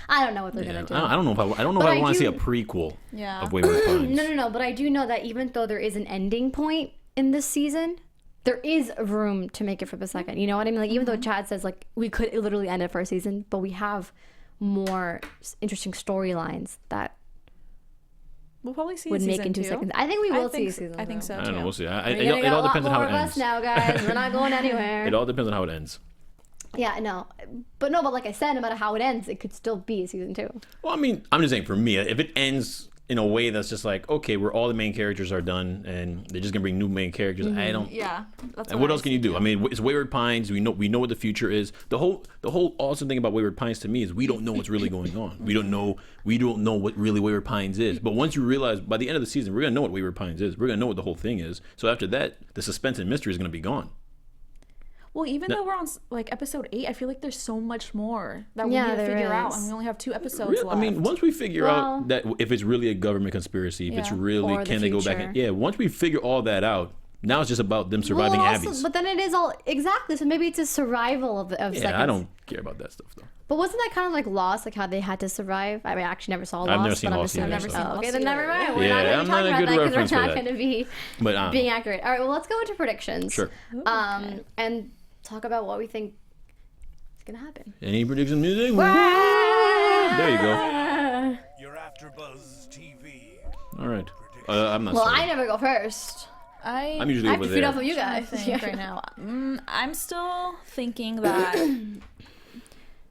[SPEAKER 3] I don't know what they're
[SPEAKER 4] Yeah,
[SPEAKER 3] gonna do.
[SPEAKER 4] I don't know if I don't know
[SPEAKER 3] But
[SPEAKER 4] if I
[SPEAKER 3] I
[SPEAKER 4] want to see a
[SPEAKER 3] do-
[SPEAKER 4] prequel
[SPEAKER 5] Yeah.
[SPEAKER 4] of Wayward Pines.
[SPEAKER 3] No. But I do know that even though there is an ending point in this season, there is room to make it for the second. You know what I mean? Like even though Chad says like we could literally end it first season, but we have more interesting storylines that
[SPEAKER 5] We'll probably see
[SPEAKER 3] would
[SPEAKER 5] a
[SPEAKER 3] make
[SPEAKER 5] season
[SPEAKER 3] into
[SPEAKER 5] 2.
[SPEAKER 3] second. I think we will see a
[SPEAKER 5] s-
[SPEAKER 3] season.
[SPEAKER 5] I think
[SPEAKER 3] two.
[SPEAKER 5] so
[SPEAKER 4] I don't know.
[SPEAKER 5] too.
[SPEAKER 4] We'll see.
[SPEAKER 3] We're
[SPEAKER 4] It
[SPEAKER 3] gonna get
[SPEAKER 4] all
[SPEAKER 3] a lot
[SPEAKER 4] depends on how
[SPEAKER 3] more
[SPEAKER 4] it
[SPEAKER 3] of us
[SPEAKER 4] ends.
[SPEAKER 3] now, guys. We're not going anywhere.
[SPEAKER 4] It all depends on how it ends.
[SPEAKER 3] Yeah, no, but like I said, no matter how it ends, it could still be a season 2.
[SPEAKER 4] Well, I mean, I'm just saying for me, if it ends in a way that's just like, okay, where all the main characters are done and they're just gonna bring new main characters, I don't.
[SPEAKER 5] Yeah. That's
[SPEAKER 4] And what
[SPEAKER 5] I
[SPEAKER 4] else can you do? I mean, it's Wayward Pines. We know what the future is. The whole awesome thing about Wayward Pines to me is we don't know what's really going on. We don't know what really Wayward Pines is. But once you realize by the end of the season, we're gonna know what Wayward Pines is. We're gonna know what the whole thing is. So after that, the suspense and mystery is gonna be gone.
[SPEAKER 5] Well, even though we're on like episode 8, I feel like there's so much more that we
[SPEAKER 3] Yeah,
[SPEAKER 5] need to
[SPEAKER 3] there
[SPEAKER 5] figure out,
[SPEAKER 3] is.
[SPEAKER 5] and we only have 2 episodes
[SPEAKER 4] Really?
[SPEAKER 5] left.
[SPEAKER 4] I mean, once we figure
[SPEAKER 3] Well-
[SPEAKER 4] out that if it's really a government conspiracy, if it's
[SPEAKER 5] Yeah.
[SPEAKER 4] really
[SPEAKER 3] Or the
[SPEAKER 4] can they go back
[SPEAKER 3] future.
[SPEAKER 4] and once we figure all that out, now it's just about them surviving
[SPEAKER 3] Well,
[SPEAKER 4] Abbie's.
[SPEAKER 3] but then it is all exactly. So maybe it's a survival of
[SPEAKER 4] Yeah,
[SPEAKER 3] seconds.
[SPEAKER 4] I don't care about that stuff though.
[SPEAKER 3] But wasn't that kind of like Lost, like how they had to survive? I mean, I actually never saw Lost.
[SPEAKER 4] I've never seen
[SPEAKER 3] but I'm
[SPEAKER 4] Lost
[SPEAKER 3] assuming-
[SPEAKER 4] either, so-
[SPEAKER 3] Oh, okay,
[SPEAKER 5] Lost
[SPEAKER 3] then never
[SPEAKER 5] either.
[SPEAKER 3] mind. We're
[SPEAKER 4] Yeah,
[SPEAKER 3] not going
[SPEAKER 4] I'm
[SPEAKER 3] to
[SPEAKER 4] not
[SPEAKER 3] talk
[SPEAKER 4] a
[SPEAKER 3] about
[SPEAKER 4] good
[SPEAKER 3] that because
[SPEAKER 4] reference
[SPEAKER 3] we're
[SPEAKER 4] for
[SPEAKER 3] not
[SPEAKER 4] that.
[SPEAKER 3] going to be
[SPEAKER 4] But
[SPEAKER 3] being accurate. All right, well, let's go into predictions.
[SPEAKER 4] Sure.
[SPEAKER 3] And talk about what we think is going to happen.
[SPEAKER 4] Any prediction music? There you go.
[SPEAKER 1] Your AFTERBUZZ TV.
[SPEAKER 4] All right. I'm not.
[SPEAKER 3] Well,
[SPEAKER 4] sorry.
[SPEAKER 3] I never go first.
[SPEAKER 4] I'm usually
[SPEAKER 3] I have
[SPEAKER 4] over
[SPEAKER 3] to feed
[SPEAKER 4] there.
[SPEAKER 3] off of you
[SPEAKER 5] I
[SPEAKER 3] guys.
[SPEAKER 5] think right now. I'm still thinking that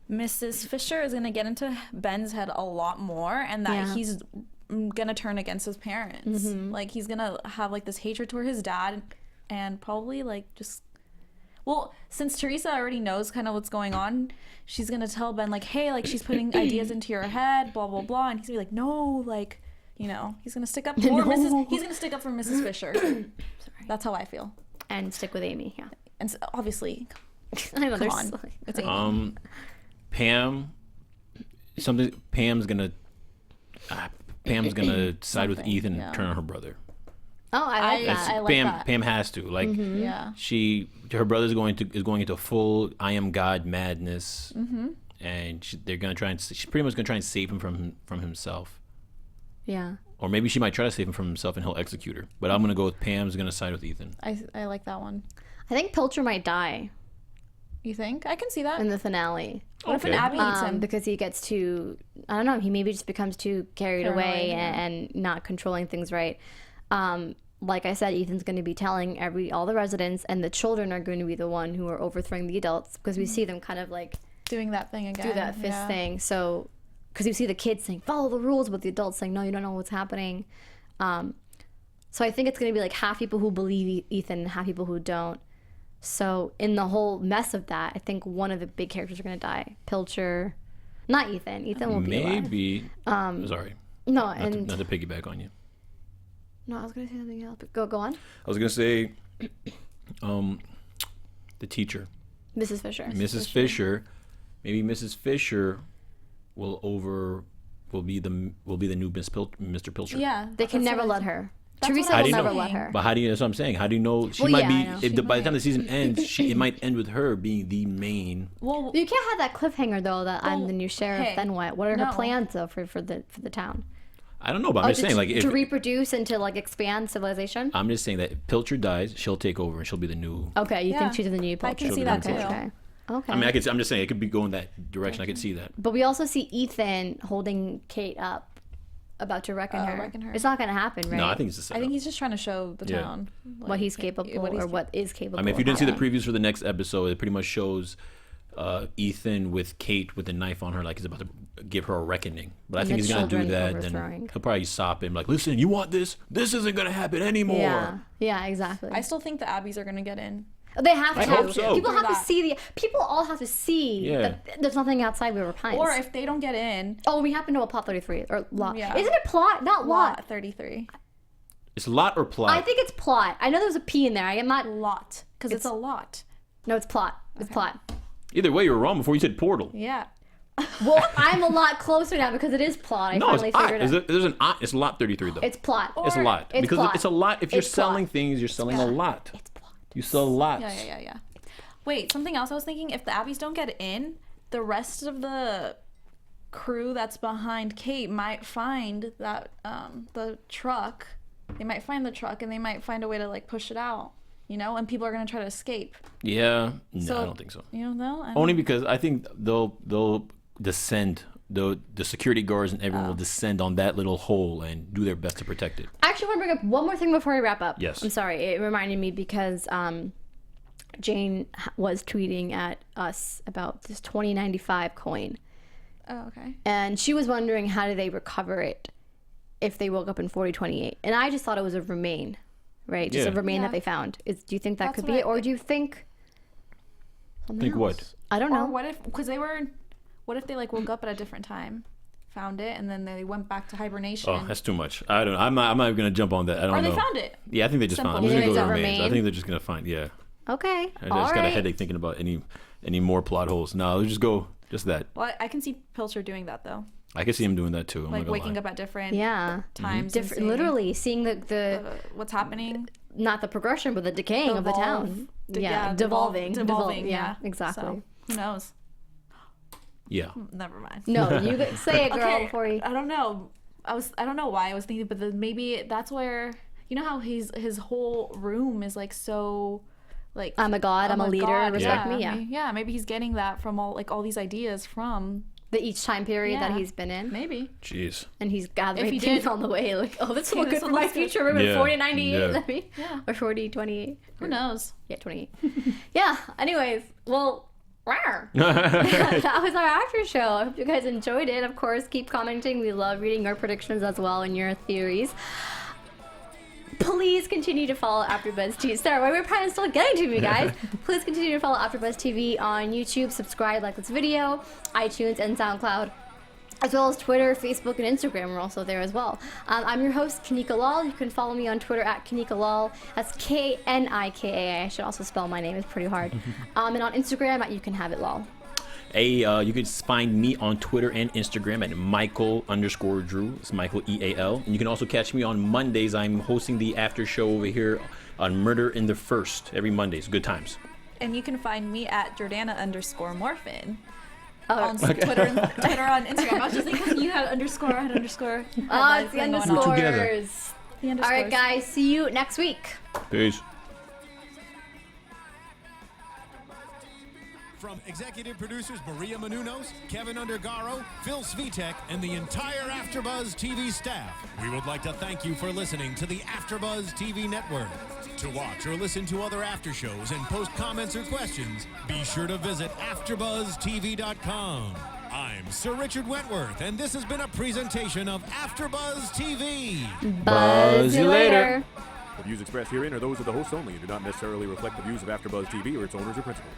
[SPEAKER 5] Mrs. Fisher is gonna get into Ben's head a lot more, and that
[SPEAKER 3] Yeah.
[SPEAKER 5] he's gonna turn against his parents. Like he's gonna have like this hatred toward his dad, and probably like just. Well, since Teresa already knows kind of what's going on, she's gonna tell Ben like, "Hey, like she's putting ideas into your head, blah blah blah," and he's gonna be like, "No, like." You know, he's gonna stick up for He's gonna stick up for Mrs. Fisher. That's how I feel.
[SPEAKER 3] And stick with Amy, yeah.
[SPEAKER 5] And obviously,
[SPEAKER 3] I know,
[SPEAKER 5] come
[SPEAKER 3] there's
[SPEAKER 5] on, it's Amy.
[SPEAKER 4] Pam. Pam's gonna side with
[SPEAKER 5] Something,
[SPEAKER 4] Ethan
[SPEAKER 5] yeah.
[SPEAKER 4] and turn on her brother.
[SPEAKER 3] Oh, I like
[SPEAKER 4] That's-
[SPEAKER 3] that.
[SPEAKER 5] I like
[SPEAKER 4] Pam.
[SPEAKER 5] that.
[SPEAKER 4] Pam has to like.
[SPEAKER 5] Yeah.
[SPEAKER 4] Her brother's is going into full I am God madness, and they're gonna try and she's pretty much gonna try and save him from himself.
[SPEAKER 3] Yeah.
[SPEAKER 4] Or maybe she might try to save him from himself and he'll execute her. But I'm gonna go with Pam's gonna side with Ethan.
[SPEAKER 5] I like that one.
[SPEAKER 3] I think Pilcher might die
[SPEAKER 5] You think? I can see that.
[SPEAKER 3] in the finale.
[SPEAKER 5] What if an
[SPEAKER 4] Okay.
[SPEAKER 5] Abbie eats him?
[SPEAKER 3] Because he gets too, I don't know, he maybe just becomes too carried away
[SPEAKER 5] Paranoid, yeah.
[SPEAKER 3] and not controlling things right. Like I said, Ethan's going to be telling all the residents, and the children are going to be the one who are overthrowing the adults, because we see them kind of like
[SPEAKER 5] Doing that thing again.
[SPEAKER 3] do that fist
[SPEAKER 5] yeah.
[SPEAKER 3] thing. So, because you see the kids saying, follow the rules, but the adults saying, no, you don't know what's happening. So I think it's going to be like half people who believe Ethan and half people who don't. So in the whole mess of that, I think one of the big characters are going to die. Pilcher. Not Ethan. Ethan will be alive.
[SPEAKER 4] Maybe. Sorry.
[SPEAKER 3] No,
[SPEAKER 4] Not
[SPEAKER 3] and
[SPEAKER 4] to piggyback on you.
[SPEAKER 3] no, I was going to say something else. But go on.
[SPEAKER 4] I was gonna say, the teacher,
[SPEAKER 3] Mrs. Fisher.
[SPEAKER 4] Mrs. Fisher. Maybe Mrs. Fisher will be the new Mr. Pilcher.
[SPEAKER 5] Yeah.
[SPEAKER 3] They can
[SPEAKER 5] that's
[SPEAKER 3] never
[SPEAKER 5] what I
[SPEAKER 3] let
[SPEAKER 5] think.
[SPEAKER 3] her.
[SPEAKER 5] That's
[SPEAKER 3] Teresa
[SPEAKER 5] what I
[SPEAKER 3] will
[SPEAKER 5] was
[SPEAKER 3] never
[SPEAKER 5] saying.
[SPEAKER 3] let her.
[SPEAKER 4] But how do you? That's what I'm saying. How do you know she
[SPEAKER 3] Well,
[SPEAKER 4] might
[SPEAKER 3] yeah, I know.
[SPEAKER 4] be? By the time the season ends, it might end with her being the main.
[SPEAKER 5] Well,
[SPEAKER 3] You can't have that cliffhanger though that I'm the new sheriff.
[SPEAKER 5] hey,
[SPEAKER 3] Then what? What are her
[SPEAKER 5] no.
[SPEAKER 3] plans though for the town?
[SPEAKER 4] I don't know, but I'm just saying, like, if
[SPEAKER 3] to reproduce and to like expand civilization.
[SPEAKER 4] I'm just saying that if Pilcher dies, she'll take over and she'll be the new.
[SPEAKER 3] Okay, you
[SPEAKER 5] Yeah.
[SPEAKER 3] think she's the new
[SPEAKER 5] I
[SPEAKER 3] Pilcher?
[SPEAKER 5] can see that too.
[SPEAKER 3] Okay. Okay.
[SPEAKER 4] I mean, I'm just saying it could be going that direction. I could see that.
[SPEAKER 3] But we also see Ethan holding Kate up about to reckon her.
[SPEAKER 5] Reckon her.
[SPEAKER 3] It's not gonna happen, right?
[SPEAKER 4] No, I think it's just.
[SPEAKER 5] I think he's just trying to show the
[SPEAKER 4] Yeah.
[SPEAKER 5] town
[SPEAKER 3] what he's capable or what is capable.
[SPEAKER 4] I mean, if you didn't see the
[SPEAKER 3] of.
[SPEAKER 4] previews for the next episode, it pretty much shows Ethan with Kate with a knife on her, like he's about to give her a reckoning. But I
[SPEAKER 3] And
[SPEAKER 4] think
[SPEAKER 3] the
[SPEAKER 4] he's gonna do
[SPEAKER 3] children
[SPEAKER 4] that.
[SPEAKER 3] overthrowing.
[SPEAKER 4] Then he'll probably stop him, like, listen, you want this? This isn't gonna happen anymore.
[SPEAKER 3] Yeah, exactly.
[SPEAKER 5] I still think the Abbeys are gonna get in.
[SPEAKER 3] They have to.
[SPEAKER 4] I hope so.
[SPEAKER 3] People have to
[SPEAKER 5] That.
[SPEAKER 3] see the. People all have to see
[SPEAKER 4] Yeah.
[SPEAKER 3] that there's nothing outside Wayward Pines.
[SPEAKER 5] Or if they don't get in,
[SPEAKER 3] oh, we happen to know what plot 33 or lot.
[SPEAKER 5] Yeah.
[SPEAKER 3] Isn't it plot? Not lot.
[SPEAKER 5] lot 33.
[SPEAKER 4] It's lot or plot.
[SPEAKER 3] I think it's plot. I know there's a P in there. I am not.
[SPEAKER 5] Lot. Because it's a lot.
[SPEAKER 3] No, it's plot. It's plot.
[SPEAKER 4] Either way, you were wrong before you said portal.
[SPEAKER 5] Yeah.
[SPEAKER 3] Well, I'm a lot closer now because it is plot. I
[SPEAKER 4] No,
[SPEAKER 3] finally
[SPEAKER 4] it's lot.
[SPEAKER 3] figured it out.
[SPEAKER 4] There's an lot. It's lot 33 though.
[SPEAKER 3] It's plot.
[SPEAKER 4] It's a lot
[SPEAKER 3] It's
[SPEAKER 4] because
[SPEAKER 3] plot.
[SPEAKER 4] it's a lot. If you're
[SPEAKER 3] It's plot.
[SPEAKER 4] selling things, you're selling a lot.
[SPEAKER 3] It's plot.
[SPEAKER 4] You sell lots.
[SPEAKER 5] Yeah. Wait, something else I was thinking. If the Abbeys don't get in, the rest of the crew that's behind Kate might find that the truck. They might find the truck and they might find a way to like push it out. You know, and people are gonna try to escape.
[SPEAKER 4] Yeah. No,
[SPEAKER 5] So-
[SPEAKER 4] I don't think so.
[SPEAKER 5] You don't know?
[SPEAKER 4] Only because I think they'll descend. The security guards and everyone will descend on that little hole and do their best to protect it.
[SPEAKER 3] I actually want to bring up one more thing before we wrap up.
[SPEAKER 4] Yes.
[SPEAKER 3] I'm sorry. It reminded me because Jane was tweeting at us about this 2095 coin.
[SPEAKER 5] Oh, okay.
[SPEAKER 3] And she was wondering how do they recover it if they woke up in 4028. And I just thought it was a remain, right? Just a
[SPEAKER 4] Yeah.
[SPEAKER 3] remain
[SPEAKER 5] Yeah.
[SPEAKER 3] that they found. Do you think that
[SPEAKER 5] That's
[SPEAKER 3] could
[SPEAKER 5] what
[SPEAKER 3] be it?
[SPEAKER 5] I
[SPEAKER 3] Or
[SPEAKER 5] think.
[SPEAKER 3] do you think something
[SPEAKER 4] Think what?
[SPEAKER 3] else? I don't
[SPEAKER 5] Or
[SPEAKER 3] know.
[SPEAKER 5] what if, because they were, what if they like woke up at a different time, found it, and then they went back to hibernation?
[SPEAKER 4] Oh, that's too much. I don't. I'm not even gonna jump on that. I don't
[SPEAKER 5] or
[SPEAKER 4] know.
[SPEAKER 5] they found it.
[SPEAKER 4] Yeah, I think they just
[SPEAKER 5] Simple.
[SPEAKER 4] found. I'm
[SPEAKER 3] You
[SPEAKER 4] just
[SPEAKER 3] think
[SPEAKER 4] gonna go
[SPEAKER 3] it's
[SPEAKER 4] with
[SPEAKER 3] a
[SPEAKER 4] remains. I
[SPEAKER 3] remain?
[SPEAKER 4] think they're just gonna find. Yeah.
[SPEAKER 3] Okay.
[SPEAKER 4] I just
[SPEAKER 3] All
[SPEAKER 4] got a
[SPEAKER 3] right.
[SPEAKER 4] headache thinking about any more plot holes. No, let's just go. Just that.
[SPEAKER 5] Well, I can see Pilcher doing that though,
[SPEAKER 4] I can see him doing that too. I'm
[SPEAKER 5] like
[SPEAKER 4] not gonna
[SPEAKER 5] waking
[SPEAKER 4] lie.
[SPEAKER 5] up at different
[SPEAKER 3] Yeah.
[SPEAKER 5] times, and
[SPEAKER 3] Different,
[SPEAKER 5] seeing,
[SPEAKER 3] literally seeing the
[SPEAKER 5] what's happening.
[SPEAKER 3] not the progression, but the decaying of the
[SPEAKER 5] Evolve.
[SPEAKER 3] town.
[SPEAKER 5] Yeah,
[SPEAKER 3] devolving.
[SPEAKER 5] devolving.
[SPEAKER 3] Yeah,
[SPEAKER 5] Yeah,
[SPEAKER 3] exactly.
[SPEAKER 5] So, who knows?
[SPEAKER 4] Yeah.
[SPEAKER 5] Never mind.
[SPEAKER 3] No, you say it, girl,
[SPEAKER 5] Okay,
[SPEAKER 3] before you.
[SPEAKER 5] I don't know. I don't know why I was thinking, but then maybe that's where, you know how his whole room is like so, like
[SPEAKER 3] I'm a god, I'm a leader, respect me, yeah.
[SPEAKER 5] Yeah, maybe he's getting that from all these ideas from
[SPEAKER 3] Each time period that
[SPEAKER 5] Yeah.
[SPEAKER 3] he's been in.
[SPEAKER 5] maybe.
[SPEAKER 4] Jeez.
[SPEAKER 3] And he's gathering
[SPEAKER 5] he
[SPEAKER 3] things
[SPEAKER 5] did-
[SPEAKER 3] on the way. Like, oh, this will
[SPEAKER 5] Okay,
[SPEAKER 3] look good
[SPEAKER 5] this
[SPEAKER 3] for
[SPEAKER 5] will
[SPEAKER 3] my
[SPEAKER 5] look good.
[SPEAKER 3] future. Remember
[SPEAKER 4] Yeah,
[SPEAKER 3] 4098?
[SPEAKER 4] yeah.
[SPEAKER 3] Let me.
[SPEAKER 5] Yeah.
[SPEAKER 3] Or 4028.
[SPEAKER 5] Who knows?
[SPEAKER 3] Yeah, 28. Yeah, anyways, well, rawr. That was our after show. I hope you guys enjoyed it. Of course, keep commenting. We love reading your predictions as well and your theories. Please continue to follow AfterBuzz TV. Sorry, Wayward Pines still getting to me, guys. Please continue to follow AfterBuzz TV on YouTube. Subscribe, like this video, iTunes, and SoundCloud, as well as Twitter, Facebook, and Instagram. We're also there as well. I'm your host, Kanika Lal. You can follow me on Twitter at Kanika Lal. That's K-N-I-K-A. I should also spell my name. It's pretty hard. And on Instagram at You Can Have It Lal.
[SPEAKER 4] Hey, you can find me on Twitter and Instagram at Micheal_Drew. It's Micheal EAL. And you can also catch me on Mondays. I'm hosting the after show over here on Murder in the First every Monday. It's good times.
[SPEAKER 5] And you can find me at Jordana_Morfin.
[SPEAKER 3] Oh,
[SPEAKER 5] On Twitter, on Instagram. I was just thinking you had underscore, I had underscore.
[SPEAKER 3] Oh, it's the
[SPEAKER 5] Thing going on.
[SPEAKER 4] together.
[SPEAKER 3] underscores.
[SPEAKER 5] The
[SPEAKER 3] All
[SPEAKER 5] underscores.
[SPEAKER 3] right, guys. See you next week.
[SPEAKER 4] Peace.
[SPEAKER 1] From executive producers Maria Menounos, Kevin Undergaro, Phil Svitek, and the entire AfterBuzz TV staff, we would like to thank you for listening to the AfterBuzz TV network. To watch or listen to other after shows and post comments or questions, be sure to visit AfterBuzzTV.com. I'm Sir Richard Wentworth, and this has been a presentation of AfterBuzz TV.
[SPEAKER 3] Buzz you later.
[SPEAKER 6] The views expressed herein are those of the hosts only and do not necessarily reflect the views of AfterBuzz TV or its owners or principals.